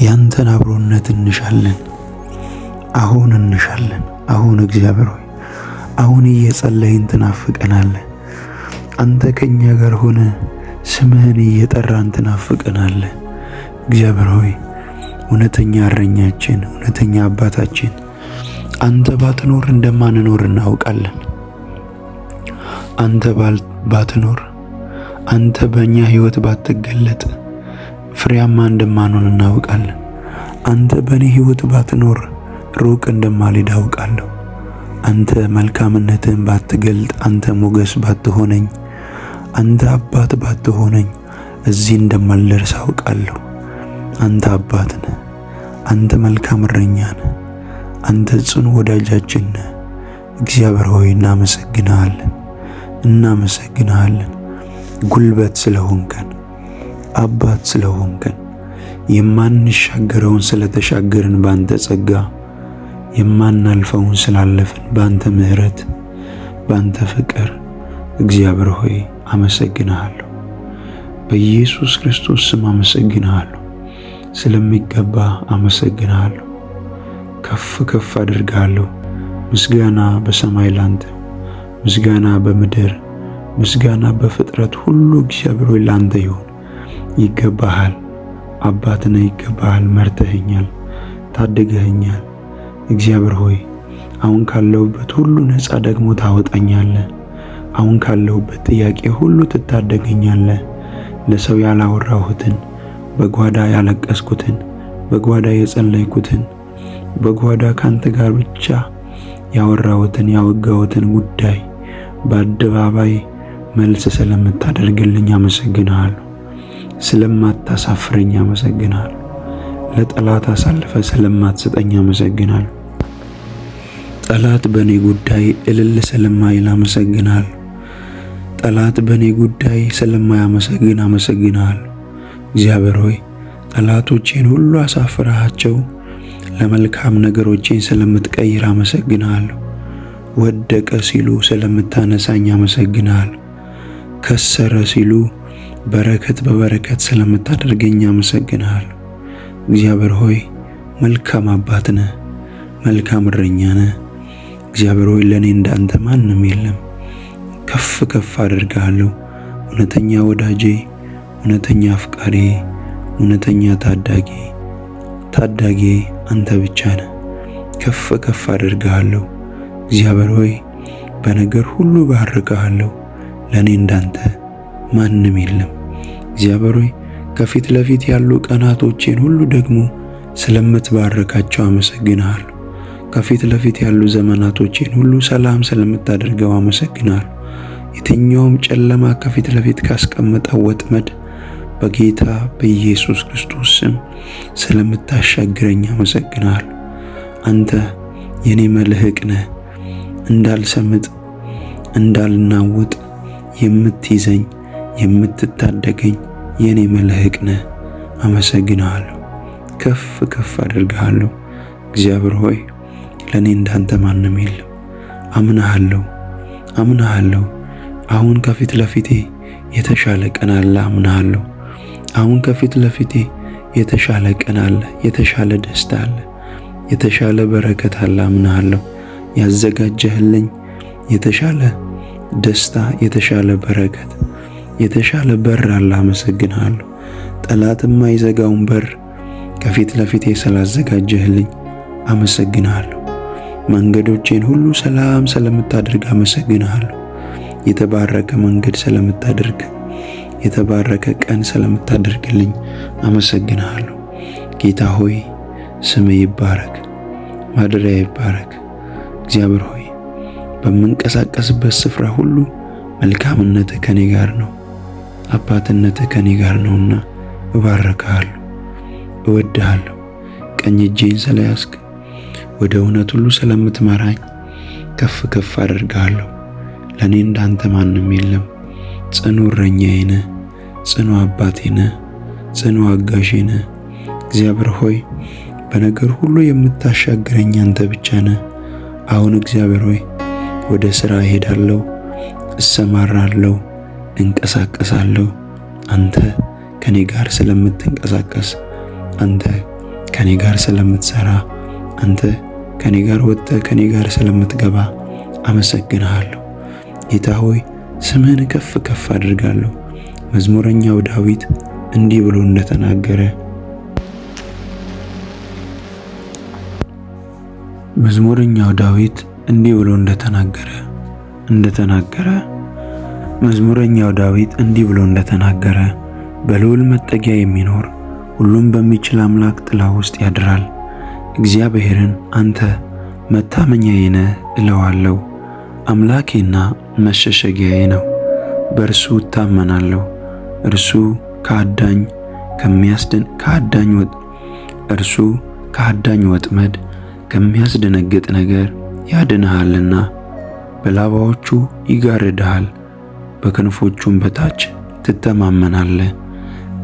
ያንተን አብሮነት እንሻለን። አሁን እንሻለን። አሁን እግዚአብሔር ሆይ አሁን እየጸለይን ትናፍቀናለህ። አንተ ከኛ ጋር ሆነ ስምህን እየጠራን ትናፍቀናለህ። እግዚአብሔር ሆይ እውነተኛ እረኛችን፣ እውነተኛ አባታችን አንተ ባትኖር እንደማንኖር እናውቃለን። አንተ ባትኖር፣ አንተ በእኛ ሕይወት ባትገለጥ ፍሬያማ እንደማንሆን እናውቃለን። አንተ በእኔ ሕይወት ባትኖር ሩቅ እንደማልሄድ አውቃለሁ። አንተ መልካምነትህን ባትገልጥ፣ አንተ ሞገስ ባትሆነኝ፣ አንተ አባት ባትሆነኝ እዚህ እንደማልደርስ አውቃለሁ። አንተ አባት ነህ። አንተ መልካም እረኛ ነህ። አንተ ጽኑ ወዳጃችን ነህ። እግዚአብሔር ሆይ እናመሰግንሃለን። ጉልበት ስለሆንከን፣ አባት ስለሆንከን፣ የማንሻገረውን ስለተሻገርን ባንተ ጸጋ፣ የማናልፈውን ስላለፍን ባንተ ምሕረት፣ ባንተ ፍቅር እግዚአብሔር ሆይ አመሰግንሃለሁ። በኢየሱስ ክርስቶስ ስም አመሰግንሃለሁ። ስለሚገባ አመሰግንሃለሁ። ከፍ ከፍ አድርጋለሁ። ምስጋና በሰማይ ላንተ፣ ምስጋና በምድር፣ ምስጋና በፍጥረት ሁሉ እግዚአብሔር ሆይ ላንተ ይሁን። ይገባሃል። አባት ነህ፣ ይገባሃል። መርተኸኛል፣ ታድገኸኛል። እግዚአብሔር ሆይ አሁን ካለሁበት ሁሉ ነፃ ደግሞ ታወጣኛለህ። አሁን ካለሁበት ጥያቄ ሁሉ ትታደገኛለህ። ለሰው ያላወራሁትን፣ በጓዳ ያለቀስኩትን፣ በጓዳ የጸለይኩትን፣ በጓዳ ካንተ ጋር ብቻ ያወራሁትን ያወጋሁትን ጉዳይ በአደባባይ መልስ ስለምታደርግልኝ አመሰግንሃለሁ። ስለማታሳፍረኝ አመሰግንሃለሁ። ለጠላት አሳልፈ ስለማትሰጠኝ አመሰግንሃለሁ። ጠላት በኔ ጉዳይ እልል ስለማይል አመሰግንሃለሁ። ጠላት በኔ ጉዳይ ስለማያመሰግን አመሰግንሃለሁ። እግዚአብሔር ሆይ ጠላቶቼን ሁሉ አሳፍረሃቸው ለመልካም ነገሮቼን ስለምትቀይር አመሰግንሃለሁ። ወደቀ ሲሉ ስለምታነሳኝ አመሰግንሃለሁ። ከሰረ ሲሉ በረከት በበረከት ስለምታደርገኝ አመሰግንሃለሁ። እግዚአብሔር ሆይ መልካም አባት ነህ፣ መልካም እረኛ ነህ። እግዚአብሔር ሆይ ለኔ እንዳንተ ማንም የለም። ከፍ ከፍ አደርግሃለሁ። እውነተኛ ወዳጄ፣ እውነተኛ አፍቃሪ፣ እውነተኛ ታዳጊ አንተ ብቻ ነህ። ከፍ ከፍ አደርግሃለሁ። እግዚአብሔር ሆይ በነገር ሁሉ ባርክሃለሁ። ለኔ እንዳንተ ማንም የለም። እግዚአብሔር ሆይ ከፊት ለፊት ያሉ ቀናቶቼን ሁሉ ደግሞ ስለምትባርካቸው አመሰግንሃለሁ። ከፊት ለፊት ያሉ ዘመናቶቼን ሁሉ ሰላም ስለምታደርገው አመሰግንሃለሁ። የትኛውም ጨለማ ከፊት ለፊት ካስቀመጠው ወጥመድ በጌታ በኢየሱስ ክርስቶስ ስም ስለምታሻግረኝ አመሰግንሃለሁ። አንተ የኔ መልህቅ ነህ። እንዳልሰምጥ እንዳልናወጥ የምትይዘኝ የምትታደገኝ የኔ መልህቅ ነህ። አመሰግንሃለሁ። ከፍ ከፍ አደርግሃለሁ። እግዚአብሔር ሆይ ለኔ እንዳንተ ማንም የለም። አምናሃለሁ። አሁን ከፊት ለፊቴ የተሻለ ቀን አለ። አምናሃለሁ። አሁን ከፊት ለፊቴ የተሻለ ቀን አለ። የተሻለ ደስታ አለ። የተሻለ በረከት አለ። አምናሃለሁ። ያዘጋጀህልኝ የተሻለ ደስታ፣ የተሻለ በረከት፣ የተሻለ በር አለ። አመሰግንሃለሁ። ጠላት የማይዘጋውን በር ከፊት ለፊቴ ስላዘጋጀህልኝ አመሰግንሃለሁ። መንገዶቼን ሁሉ ሰላም ስለምታደርግ አመሰግንሃለሁ። የተባረከ መንገድ ስለምታደርግ፣ የተባረከ ቀን ስለምታደርግልኝ አመሰግንሃለሁ። ጌታ ሆይ ስምህ ይባረክ፣ ማደሪያ ይባረክ። እግዚአብሔር ሆይ በምንቀሳቀስበት ስፍራ ሁሉ መልካምነትህ ከኔ ጋር ነው፣ አባትነትህ ከኔ ጋር ነውና እባርክሃለሁ፣ እወድሃለሁ። ቀኝ እጄን ስለያዝክ ወደ እውነት ሁሉ ስለምትመራኝ ከፍ ከፍ አደርግሃለሁ። ለኔ እንዳንተ ማንም የለም። ጽኑ እረኛዬ ነህ፣ ጽኑ አባቴ ነህ፣ ጽኑ አጋዤ ነህ። እግዚአብሔር ሆይ በነገር ሁሉ የምታሻግረኝ አንተ ብቻ ነህ። አሁን እግዚአብሔር ሆይ ወደ ሥራ እሄዳለሁ፣ እሰማራለሁ፣ እንቀሳቀሳለሁ። አንተ ከኔ ጋር ስለምትንቀሳቀስ፣ አንተ ከኔ ጋር ስለምትሰራ፣ አንተ ከኔ ጋር ወጥተህ ከኔ ጋር ስለምትገባ አመሰግንሃለሁ። ጌታ ሆይ ስምህን ከፍ ከፍ አድርጋለሁ። መዝሙረኛው ዳዊት እንዲህ ብሎ እንደተናገረ በልዑል መጠጊያ የሚኖር ሁሉም በሚችል አምላክ ጥላ ውስጥ ያድራል። እግዚአብሔርን አንተ መታመኛዬ ነህ እለዋለሁ። አምላኬና መሸሸጊያዬ ነው፣ በእርሱ እታመናለሁ። እርሱ ከአዳኝ ወጥመድ ከሚያስደነግጥ ነገር ያድንሃልና። በላባዎቹ ይጋርድሃል፣ በክንፎቹም በታች ትተማመናለህ።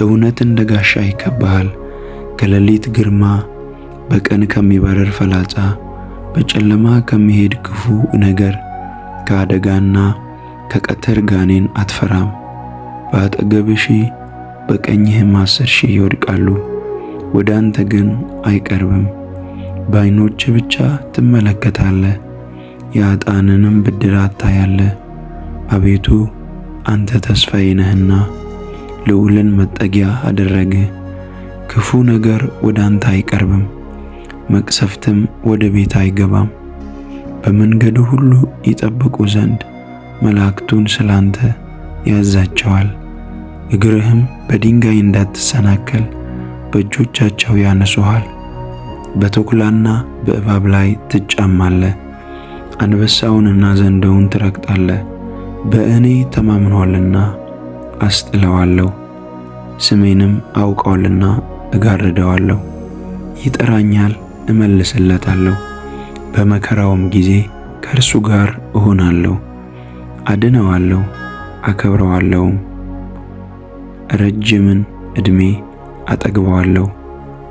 እውነት እንደ ጋሻ ይከብብሃል። ከሌሊት ግርማ፣ በቀን ከሚበረር ፈላጻ፣ በጨለማ ከሚሄድ ክፉ ነገር፣ ከአደጋና ከቀትር ጋኔን አትፈራም። በአጠገብህ በቀኝህም 10,000 ይወድቃሉ፣ ወደ አንተ ግን አይቀርብም። በዓይኖች ብቻ ትመለከታለህ፣ የኃጥአንንም ብድራት ታያለህ። አቤቱ አንተ ተስፋዬ ነህና ልዑልን መጠጊያ አደረግህ። ክፉ ነገር ወደ አንተ አይቀርብም፣ መቅሰፍትም ወደ ቤት አይገባም። በመንገዱ ሁሉ ይጠብቁ ዘንድ መላእክቱን ስላንተ ያዛቸዋል። እግርህም በድንጋይ እንዳትሰናከል በእጆቻቸው ያነሱሃል። በተኩላና በእባብ ላይ ትጫማለህ፣ አንበሳውንና ዘንዶውን ትረግጣለህ። በእኔ ተማምኗልና አስጥለዋለሁ፣ ስሜንም አውቀዋልና እጋርደዋለሁ። ይጠራኛል፣ እመልስለታለሁ፣ በመከራውም ጊዜ ከእርሱ ጋር እሆናለሁ። አድነዋለሁ፣ አከብረዋለሁም፣ ረጅምን ዕድሜ አጠግበዋለሁ፣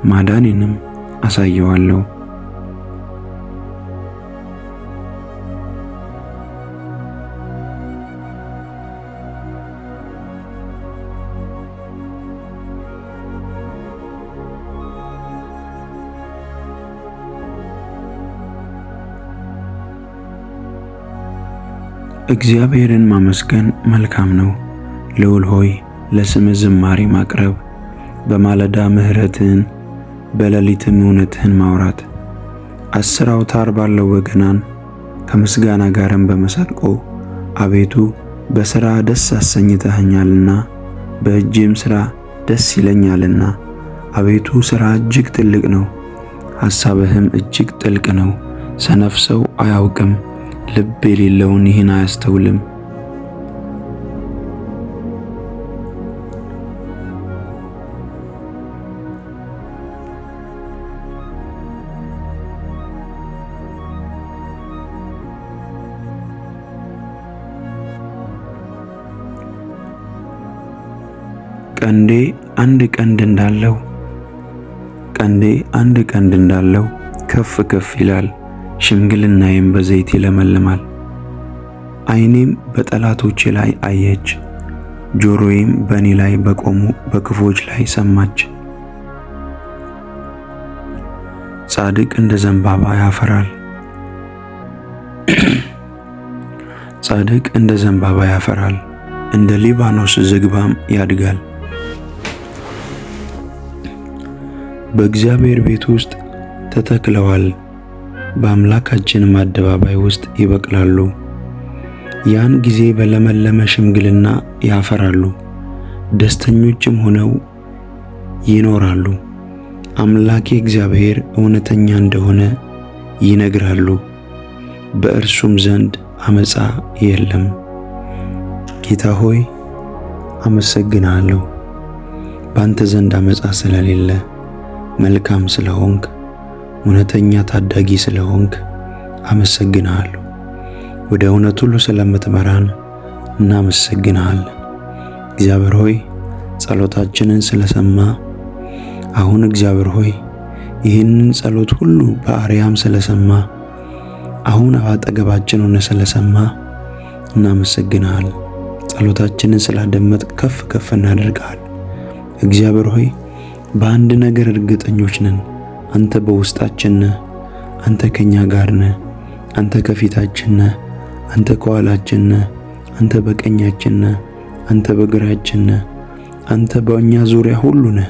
ማዳኔንም አሳየዋለሁ። እግዚአብሔርን ማመስገን መልካም ነው። ልዑል ሆይ ለስምህ ዝማሬ ማቅረብ፣ በማለዳ ምሕረትህን በሌሊትም እውነትህን ማውራት። 10 አውታር ባለው በገናን ከምስጋና ጋርም በመሰንቆ አቤቱ በሥራ ደስ አሰኝተኸኛልና በእጅም ሥራ ደስ ይለኛልና። አቤቱ ሥራ እጅግ ትልቅ ነው፣ ሐሳብህም እጅግ ጥልቅ ነው። ሰነፍ ሰው አያውቅም፣ ልብ የሌለውን ይህን አያስተውልም። ቀንዴ አንድ ቀንድ እንዳለው ከፍ ከፍ ይላል፣ ሽምግልናዬም በዘይት ይለመልማል። ዓይኔም በጠላቶቼ ላይ አየች፣ ጆሮዬም በእኔ ላይ በቆሙ በክፎች ላይ ሰማች። ጻድቅ እንደ ዘንባባ ያፈራል፣ ጻድቅ እንደ ዘንባባ ያፈራል፣ እንደ ሊባኖስ ዝግባም ያድጋል። በእግዚአብሔር ቤት ውስጥ ተተክለዋል፣ በአምላካችንም አደባባይ ውስጥ ይበቅላሉ። ያን ጊዜ በለመለመ ሽምግልና ያፈራሉ፣ ደስተኞችም ሆነው ይኖራሉ። አምላኬ እግዚአብሔር እውነተኛ እንደሆነ ይነግራሉ፣ በእርሱም ዘንድ አመፃ የለም። ጌታ ሆይ አመሰግናለሁ፣ ባንተ ዘንድ አመፃ ስለሌለ፣ መልካም ስለሆንክ፣ እውነተኛ ታዳጊ ስለሆንክ አመሰግናለሁ። ወደ እውነት ሁሉ ስለምትመራን እናመሰግናለን። እግዚአብሔር ሆይ ጸሎታችንን ስለሰማ፣ አሁን እግዚአብሔር ሆይ ይህንን ጸሎት ሁሉ በአርያም ስለሰማ፣ አሁን አጠገባችን ሆነ ስለሰማ እናመሰግናለን። ጸሎታችንን ስላደመጥ ከፍ ከፍ እናደርጋለን። እግዚአብሔር ሆይ በአንድ ነገር እርግጠኞች ነን፣ አንተ በውስጣችን ነህ፣ አንተ ከኛ ጋር ነህ፣ አንተ ከፊታችን ነህ፣ አንተ ከኋላችን ነህ፣ አንተ በቀኛችን ነህ፣ አንተ በግራችን ነህ፣ አንተ በእኛ ዙሪያ ሁሉ ነህ።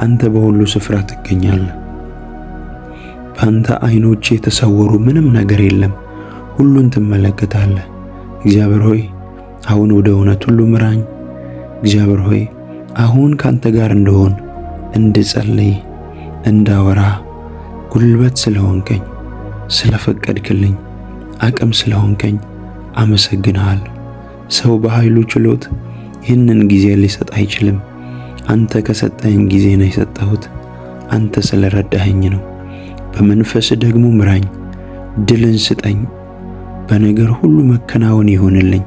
አንተ በሁሉ ስፍራ ትገኛለህ። በአንተ ዓይኖች የተሰወሩ ምንም ነገር የለም፣ ሁሉን ትመለከታለህ። እግዚአብሔር ሆይ አሁን ወደ እውነት ሁሉ ምራኝ። እግዚአብሔር ሆይ አሁን ካንተ ጋር እንደሆን፣ እንድጸልይ፣ እንዳወራ ጉልበት ስለሆንከኝ፣ ስለፈቀድክልኝ፣ አቅም ስለሆንከኝ አመሰግንሃለሁ። ሰው በኃይሉ ችሎት ይህንን ጊዜ ሊሰጥ አይችልም። አንተ ከሰጠኝ ጊዜ ነው የሰጠሁት። አንተ ስለረዳኸኝ ነው። በመንፈስ ደግሞ ምራኝ፣ ድልን ስጠኝ። በነገር ሁሉ መከናወን ይሆንልኝ።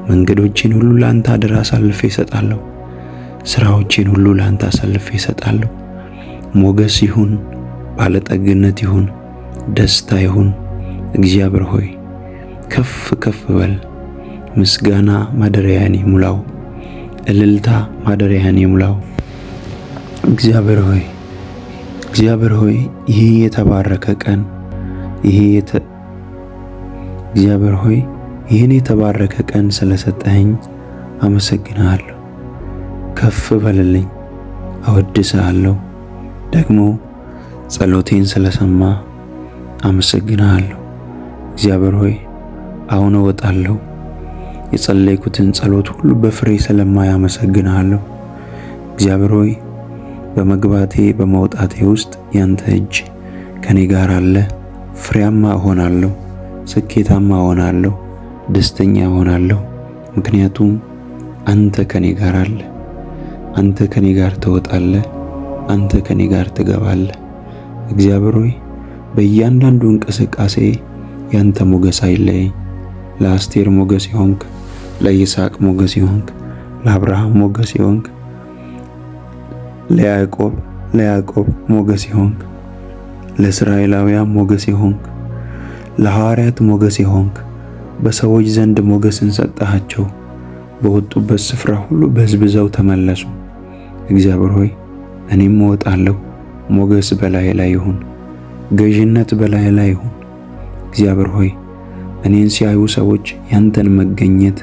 መንገዶቼን ሁሉ ላንተ አደራ አሳልፌ እሰጣለሁ። ስራዎቼን ሁሉ ላንተ አሳልፌ እሰጣለሁ። ሞገስ ይሁን፣ ባለጠግነት ይሁን፣ ደስታ ይሁን። እግዚአብሔር ሆይ ከፍ ከፍ በል። ምስጋና ማደሪያን ይሙላው። እልልታ ማደሪያህን ይሙላው። እግዚአብሔር ሆይ ይሄ የተባረከ ቀን እግዚአብሔር ሆይ ይህን የተባረከ ቀን ስለሰጠኸኝ አመሰግንሃለሁ። ከፍ በልልኝ፣ አወድስሃለሁ። ደግሞ ጸሎቴን ስለሰማ አመሰግንሃለሁ። እግዚአብሔር ሆይ አሁን እወጣለሁ። የጸለይኩትን ጸሎት ሁሉ በፍሬ ስለማይ አመሰግንሃለሁ። እግዚአብሔር ሆይ በመግባቴ በመውጣቴ ውስጥ ያንተ እጅ ከኔ ጋር አለ። ፍሬያማ እሆናለሁ፣ ስኬታማ እሆናለሁ፣ ደስተኛ እሆናለሁ። ምክንያቱም አንተ ከኔ ጋር አለ። አንተ ከኔ ጋር ትወጣለህ፣ አንተ ከኔ ጋር ትገባለህ። እግዚአብሔር ሆይ በእያንዳንዱ እንቅስቃሴ ያንተ ሞገስ አይለየኝ። ለአስቴር ሞገስ ይሆንክ፣ ለይስሐቅ ሞገስ ይሆንክ፣ ለአብርሃም ሞገስ ይሆንክ፣ ለያዕቆብ ሞገስ ይሆንክ፣ ለእስራኤላውያን ሞገስ ይሆንክ፣ ለሐዋርያት ሞገስ ይሆንክ። በሰዎች ዘንድ ሞገስን ሰጠሃቸው። በወጡበት ስፍራ ሁሉ በዝብዘው ተመለሱ። እግዚአብሔር ሆይ እኔም እወጣለሁ። ሞገስ በላይ ላይ ይሁን፣ ገዥነት በላይ ላይ ይሁን። እግዚአብሔር ሆይ እኔን ሲያዩ ሰዎች ያንተን መገኘት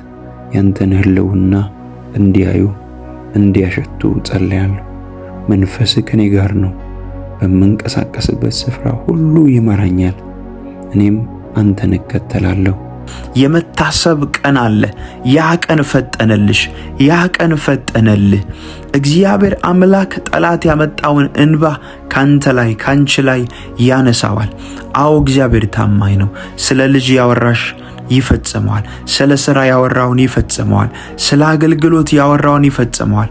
ያንተን ህልውና እንዲያዩ እንዲያሸቱ ጸልያለሁ። መንፈስህ ከኔ ጋር ነው። በምንቀሳቀስበት ስፍራ ሁሉ ይመራኛል። እኔም አንተን እከተላለሁ። የመታሰብ ቀን አለ። ያ ቀን ፈጠነልሽ፣ ያ ቀን ፈጠነልህ። እግዚአብሔር አምላክ ጠላት ያመጣውን እንባ ካንተ ላይ ካንቺ ላይ ያነሳዋል። አዎ እግዚአብሔር ታማኝ ነው። ስለ ልጅ ያወራሽ ይፈጽመዋል። ስለ ሥራ ያወራውን ይፈጽመዋል። ስለ አገልግሎት ያወራውን ይፈጽመዋል።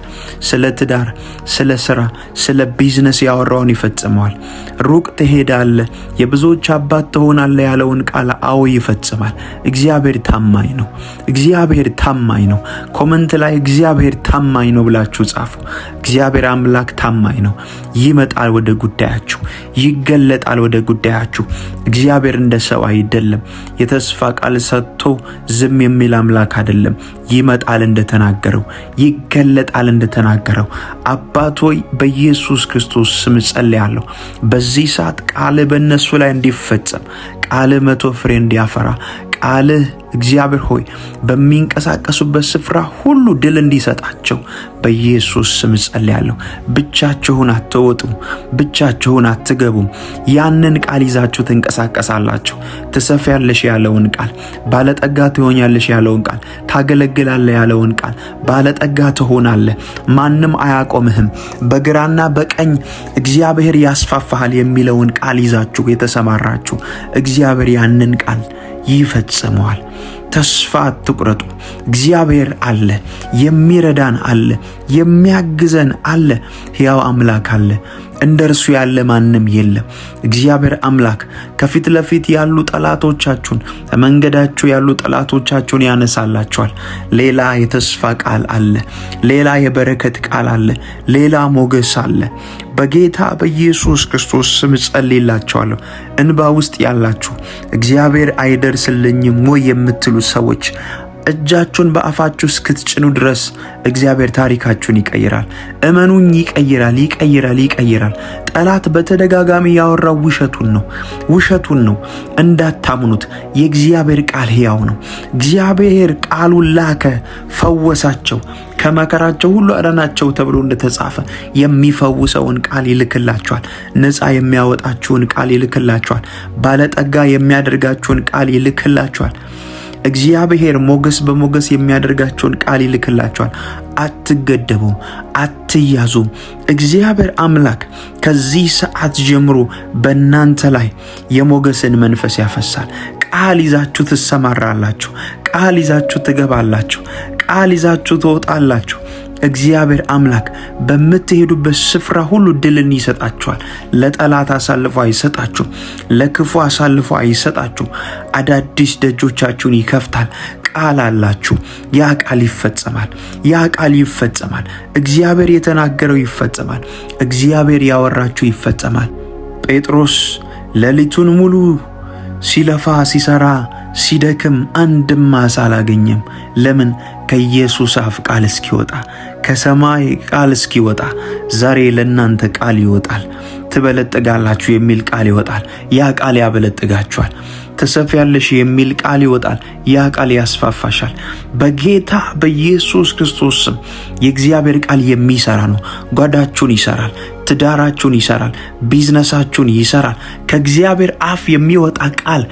ስለ ትዳር፣ ስለ ሥራ፣ ስለ ቢዝነስ ያወራውን ይፈጽመዋል። ሩቅ ትሄዳለህ፣ የብዙዎች አባት ትሆናለህ ያለውን ቃል አዎ ይፈጽማል። እግዚአብሔር ታማኝ ነው። እግዚአብሔር ታማኝ ነው። ኮመንት ላይ እግዚአብሔር ታማኝ ነው ብላችሁ ጻፉ። እግዚአብሔር አምላክ ታማኝ ነው። ይመጣል ወደ ጉዳያችሁ፣ ይገለጣል ወደ ጉዳያችሁ። እግዚአብሔር እንደ ሰው አይደለም። የተስፋ ቃል ሰጥቶ ዝም የሚል አምላክ አይደለም። ይመጣል እንደተናገረው፣ ይገለጣል እንደተናገረው። አባት ሆይ በኢየሱስ ክርስቶስ ስም ጸልያለሁ። በዚህ ሰዓት ቃልህ በእነሱ ላይ እንዲፈጸም፣ ቃልህ 100 ፍሬ እንዲያፈራ፣ ቃልህ እግዚአብሔር ሆይ በሚንቀሳቀሱበት ስፍራ ሁሉ ድል እንዲሰጣቸው በኢየሱስ ስም ጸልያለሁ። ብቻችሁን አትወጡም፣ ብቻችሁን አትገቡም። ያንን ቃል ይዛችሁ ትንቀሳቀሳላችሁ። ትሰፊያለሽ ያለውን ቃል፣ ባለጠጋ ትሆኛለሽ ያለውን ቃል፣ ታገለግላለህ ያለውን ቃል፣ ባለጠጋ ትሆናለህ። ማንም አያቆምህም። በግራና በቀኝ እግዚአብሔር ያስፋፋሃል የሚለውን ቃል ይዛችሁ የተሰማራችሁ እግዚአብሔር ያንን ቃል ይፈጽመዋል። ተስፋ አትቁረጡ። እግዚአብሔር አለ፣ የሚረዳን አለ፣ የሚያግዘን አለ፣ ሕያው አምላክ አለ። እንደርሱ ያለ ማንም የለም። እግዚአብሔር አምላክ ከፊት ለፊት ያሉ ጠላቶቻችሁን፣ መንገዳችሁ ያሉ ጠላቶቻችሁን ያነሳላችኋል። ሌላ የተስፋ ቃል አለ፣ ሌላ የበረከት ቃል አለ፣ ሌላ ሞገስ አለ። በጌታ በኢየሱስ ክርስቶስ ስም ጸልይላችኋለሁ። እንባ ውስጥ ያላችሁ እግዚአብሔር አይደርስልኝም ወይ የምትሉ ሰዎች እጃችሁን በአፋችሁ እስክትጭኑ ድረስ እግዚአብሔር ታሪካችሁን ይቀይራል። እመኑኝ፣ ይቀይራል። ጠላት በተደጋጋሚ ያወራው ውሸቱን ነው። እንዳታምኑት። የእግዚአብሔር ቃል ሕያው ነው። እግዚአብሔር ቃሉን ላከ፣ ፈወሳቸው፣ ከመከራቸው ሁሉ አዳናቸው ተብሎ እንደተጻፈ የሚፈውሰውን ቃል ይልክላችኋል። ነፃ የሚያወጣችሁን ቃል ይልክላችኋል። ባለጠጋ የሚያደርጋችሁን ቃል ይልክላችኋል። እግዚአብሔር ሞገስ በሞገስ የሚያደርጋቸውን ቃል ይልክላቸዋል። አትገደቡም፣ አትያዙም። እግዚአብሔር አምላክ ከዚህ ሰዓት ጀምሮ በእናንተ ላይ የሞገስን መንፈስ ያፈሳል። ቃል ይዛችሁ ትሰማራላችሁ። ቃል ይዛችሁ ትገባላችሁ። ቃል ይዛችሁ ትወጣላችሁ። እግዚአብሔር አምላክ በምትሄዱበት ስፍራ ሁሉ ድልን ይሰጣችኋል። ለጠላት አሳልፎ አይሰጣችሁ፣ ለክፉ አሳልፎ አይሰጣችሁ። አዳዲስ ደጆቻችሁን ይከፍታል። ቃል አላችሁ። ያ ቃል ይፈጸማል። እግዚአብሔር የተናገረው ይፈጸማል። እግዚአብሔር ያወራችሁ ይፈጸማል። ጴጥሮስ ሌሊቱን ሙሉ ሲለፋ ሲሰራ ሲደክም አንድም ዓሣ አላገኘም። ለምን? ከኢየሱስ አፍ ቃል እስኪወጣ፣ ከሰማይ ቃል እስኪወጣ። ዛሬ ለእናንተ ቃል ይወጣል። ትበለጥጋላችሁ የሚል ቃል ይወጣል። ያ ቃል ያበለጥጋችኋል። ትሰፊያለሽ የሚል ቃል ይወጣል። ያ ቃል ያስፋፋሻል። በጌታ በኢየሱስ ክርስቶስ ስም የእግዚአብሔር ቃል የሚሰራ ነው። ጓዳችሁን ይሰራል፣ ትዳራችሁን ይሰራል፣ ቢዝነሳችሁን ይሰራል። ከእግዚአብሔር አፍ የሚወጣ ቃል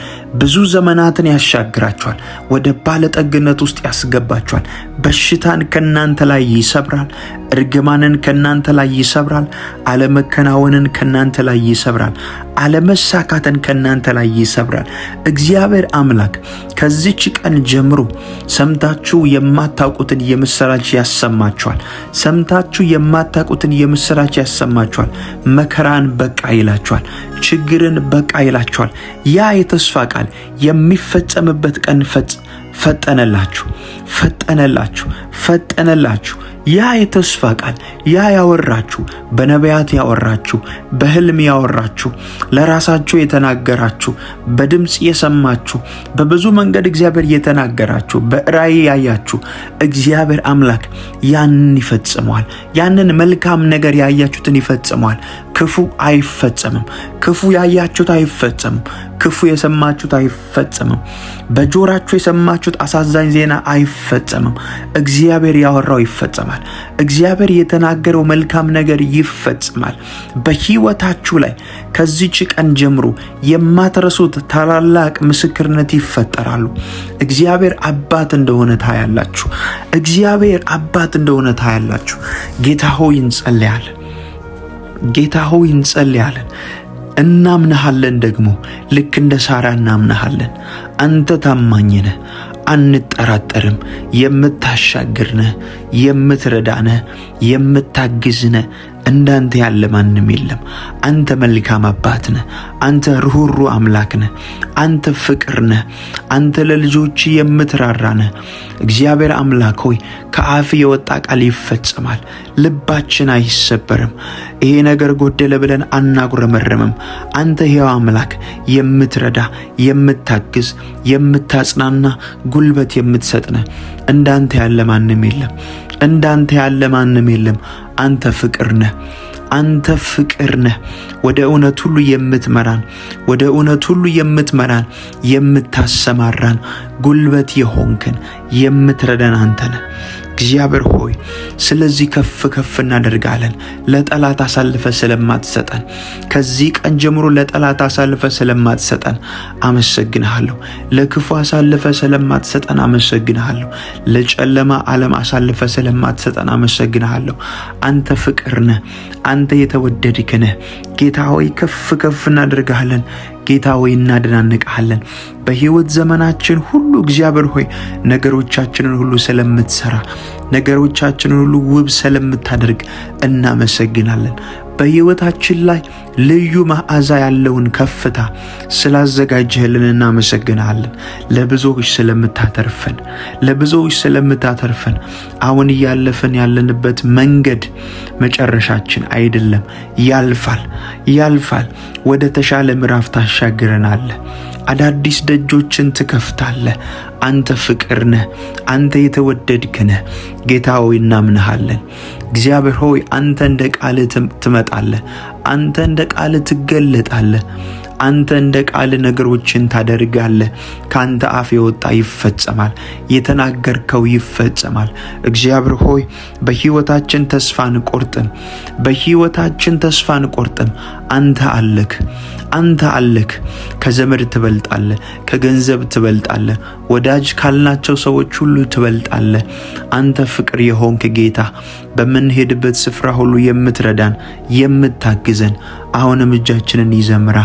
ብዙ ዘመናትን ያሻግራችኋል፣ ወደ ባለጠግነት ውስጥ ያስገባችኋል። በሽታን ከናንተ ላይ ይሰብራል፣ እርግማንን ከናንተ ላይ ይሰብራል፣ አለመከናወንን ከናንተ ላይ ይሰብራል፣ አለመሳካትን ከናንተ ላይ ይሰብራል። እግዚአብሔር አምላክ ከዚች ቀን ጀምሮ ሰምታችሁ የማታውቁትን የምስራች ያሰማችኋል። ሰምታችሁ የማታውቁትን የምስራች ያሰማችኋል። መከራን በቃ ይላችኋል። ችግርን በቃ ይላችኋል። ያ የተስፋ ቃል የሚፈጸምበት ቀን ፈጠነላችሁ፣ ፈጠነላችሁ፣ ፈጠነላችሁ። ያ የተስፋ ቃል ያ ያወራችሁ፣ በነቢያት ያወራችሁ፣ በህልም ያወራችሁ፣ ለራሳችሁ የተናገራችሁ፣ በድምፅ የሰማችሁ፣ በብዙ መንገድ እግዚአብሔር የተናገራችሁ፣ በራእይ ያያችሁ እግዚአብሔር አምላክ ያንን ይፈጽመዋል። ያንን መልካም ነገር ያያችሁትን ይፈጽመዋል። ክፉ አይፈጸምም። ክፉ ያያችሁት አይፈጸምም። ክፉ የሰማችሁት አይፈጸምም። በጆራችሁ የሰማችሁት አሳዛኝ ዜና አይፈጸምም። እግዚአብሔር ያወራው ይፈጸማል። እግዚአብሔር የተናገረው መልካም ነገር ይፈጸማል። በህይወታችሁ ላይ ከዚች ቀን ጀምሮ የማትረሱት ታላላቅ ምስክርነት ይፈጠራሉ። እግዚአብሔር አባት እንደሆነ ታያላችሁ። እግዚአብሔር አባት እንደሆነ ታያላችሁ። ጌታ ሆይ እንጸልያለን። ጌታ ሆይ እንጸልያለን። እናምናሃለን። ደግሞ ልክ እንደ ሳራ እናምናሃለን። አንተ ታማኝ ነህ፣ አንጠራጠርም። የምታሻግር ነህ፣ የምትረዳ ነህ፣ የምታግዝ ነህ። እንዳንተ ያለ ማንም የለም። አንተ መልካም አባት ነህ። አንተ ርኅሩህ አምላክ ነህ። አንተ ፍቅር ነህ። አንተ ለልጆች የምትራራ ነህ። እግዚአብሔር አምላክ ሆይ ከአፍ የወጣ ቃል ይፈጸማል። ልባችን አይሰበርም። ይሄ ነገር ጎደለ ብለን አናጉረመረምም። አንተ ሕያው አምላክ የምትረዳ፣ የምታግዝ፣ የምታጽናና፣ ጉልበት የምትሰጥ ነህ። እንዳንተ ያለ ማንም የለም። እንዳንተ ያለ ማንም የለም። አንተ ፍቅር ነህ። አንተ ፍቅር ነህ። ወደ እውነት ሁሉ የምትመራን፣ ወደ እውነት ሁሉ የምትመራን፣ የምታሰማራን፣ ጉልበት የሆንክን የምትረዳን አንተ ነህ። እግዚአብሔር ሆይ ስለዚህ ከፍ ከፍ እናደርጋለን። ለጠላት አሳልፈ ስለማትሰጠን፣ ከዚህ ቀን ጀምሮ ለጠላት አሳልፈ ስለማትሰጠን አመሰግንሃለሁ። ለክፉ አሳልፈ ስለማትሰጠን አመሰግንሃለሁ። ለጨለማ ዓለም አሳልፈ ስለማትሰጠን አመሰግንሃለሁ። አንተ ፍቅር ነህ። አንተ የተወደድክ ነህ። ጌታ ሆይ ከፍ ከፍ እናደርጋለን። ጌታ ሆይ እናደናንቅሃለን። በሕይወት ዘመናችን ሁሉ እግዚአብሔር ሆይ ነገሮቻችንን ሁሉ ስለምትሰራ፣ ነገሮቻችንን ሁሉ ውብ ስለምታደርግ እናመሰግናለን። በሕይወታችን ላይ ልዩ መዓዛ ያለውን ከፍታ ስላዘጋጀህልን እናመሰግናለን። ለብዙዎች ስለምታተርፈን፣ ለብዙዎች ስለምታተርፈን አሁን እያለፈን ያለንበት መንገድ መጨረሻችን አይደለም፣ ያልፋል፣ ያልፋል። ወደ ተሻለ ምዕራፍ ታሻግረናለህ። አዳዲስ ደጆችን ትከፍታለህ። አንተ ፍቅር ነህ። አንተ የተወደድክ ነህ። ጌታ ሆይ እናምንሃለን። እግዚአብሔር ሆይ አንተ እንደ ቃልህ ትመጣለህ። አንተ እንደ ቃልህ ትገለጣለህ። አንተ እንደ ቃል ነገሮችን ታደርጋለህ። ካንተ አፍ የወጣ ይፈጸማል። የተናገርከው ይፈጸማል። እግዚአብሔር ሆይ በሕይወታችን ተስፋ አንቆርጥም። በሕይወታችን ተስፋ አንቆርጥም። አንተ አለክ። አንተ አለክ። ከዘመድ ትበልጣለህ፣ ከገንዘብ ትበልጣለህ፣ ወዳጅ ካልናቸው ሰዎች ሁሉ ትበልጣለህ። አንተ ፍቅር የሆንክ ጌታ፣ በምንሄድበት ስፍራ ሁሉ የምትረዳን፣ የምታግዘን፣ አሁንም እጃችንን ይዘምራ፣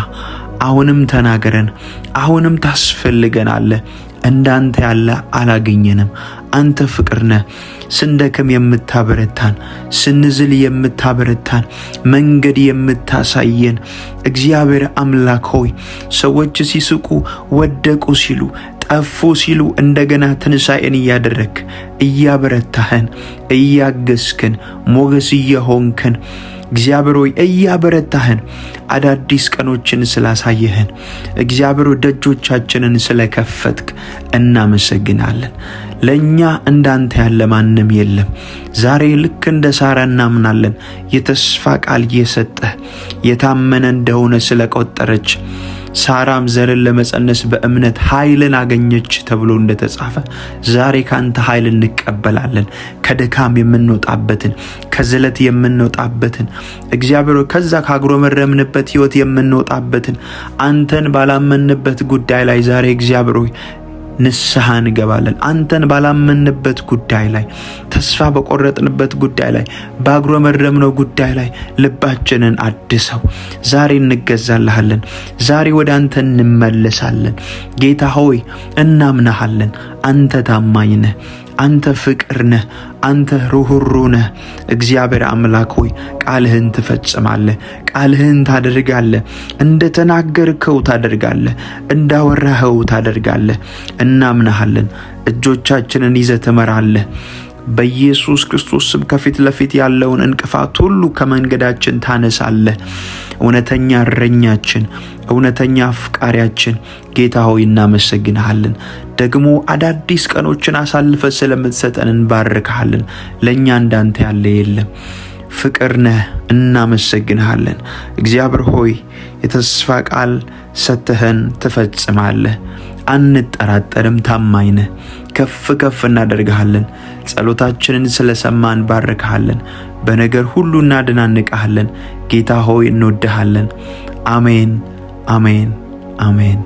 አሁንም ተናገረን፣ አሁንም ታስፈልገናለህ። እንዳንተ ያለ አላገኘንም። አንተ ፍቅር ነህ። ስንደክም የምታበረታን፣ ስንዝል የምታበረታን፣ መንገድ የምታሳየን እግዚአብሔር አምላክ ሆይ ሰዎች ሲስቁ፣ ወደቁ ሲሉ፣ ጠፉ ሲሉ እንደገና ትንሣኤን እያደረግክ እያበረታህን፣ እያገዝክን፣ ሞገስ እየሆንክን እግዚአብሔር ሆይ እያበረታህን አዳዲስ ቀኖችን ስላሳየህን እግዚአብሔር ደጆቻችንን ስለከፈትክ እናመሰግናለን። ለኛ እንዳንተ ያለ ማንም የለም። ዛሬ ልክ እንደ ሳራ እናምናለን። የተስፋ ቃል እየሰጠህ የታመነ እንደሆነ ስለቆጠረች ሳራም ዘርን ለመጸነስ በእምነት ኃይልን አገኘች ተብሎ እንደተጻፈ ዛሬ ካንተ ኃይል እንቀበላለን። ከድካም የምንወጣበትን ከዝለት የምንወጣበትን እግዚአብሔር ከዛ ካጉረመረምንበት ህይወት የምንወጣበትን አንተን ባላመንበት ጉዳይ ላይ ዛሬ እግዚአብሔር ንስሐ እንገባለን። አንተን ባላመንበት ጉዳይ ላይ ተስፋ በቆረጥንበት ጉዳይ ላይ ባጉረመረምነው ጉዳይ ላይ ልባችንን አድሰው ዛሬ እንገዛልሃለን። ዛሬ ወደ አንተ እንመለሳለን። ጌታ ሆይ እናምናሃለን። አንተ ታማኝ ነህ። አንተ ፍቅር ነህ። አንተ ሩህሩህ ነህ። እግዚአብሔር አምላክ ሆይ ቃልህን ትፈጽማለህ። ቃልህን ታደርጋለህ። እንደተናገርከው ታደርጋለህ። እንዳወራኸው ታደርጋለህ። እናምናሃለን። እጆቻችንን ይዘህ ትመራለህ። በኢየሱስ ክርስቶስ ስም ከፊት ለፊት ያለውን እንቅፋት ሁሉ ከመንገዳችን ታነሳለህ። እውነተኛ እረኛችን፣ እውነተኛ አፍቃሪያችን ጌታ ሆይ እናመሰግንሃለን። ደግሞ አዳዲስ ቀኖችን አሳልፈ ስለምትሰጠን እንባርክሃለን። ለኛ እንዳንተ ያለ የለም። ፍቅር ነህ። እናመሰግንሃለን። እግዚአብሔር ሆይ የተስፋ ቃል ሰተህን ትፈጽማለህ። አንጠራጠርም። ታማኝ ነህ። ከፍ ከፍ እናደርግሃለን። ጸሎታችንን ስለሰማን ባርክሃለን። በነገር ሁሉ እናድናንቅሃለን። ጌታ ሆይ እንወድሃለን። አሜን፣ አሜን፣ አሜን።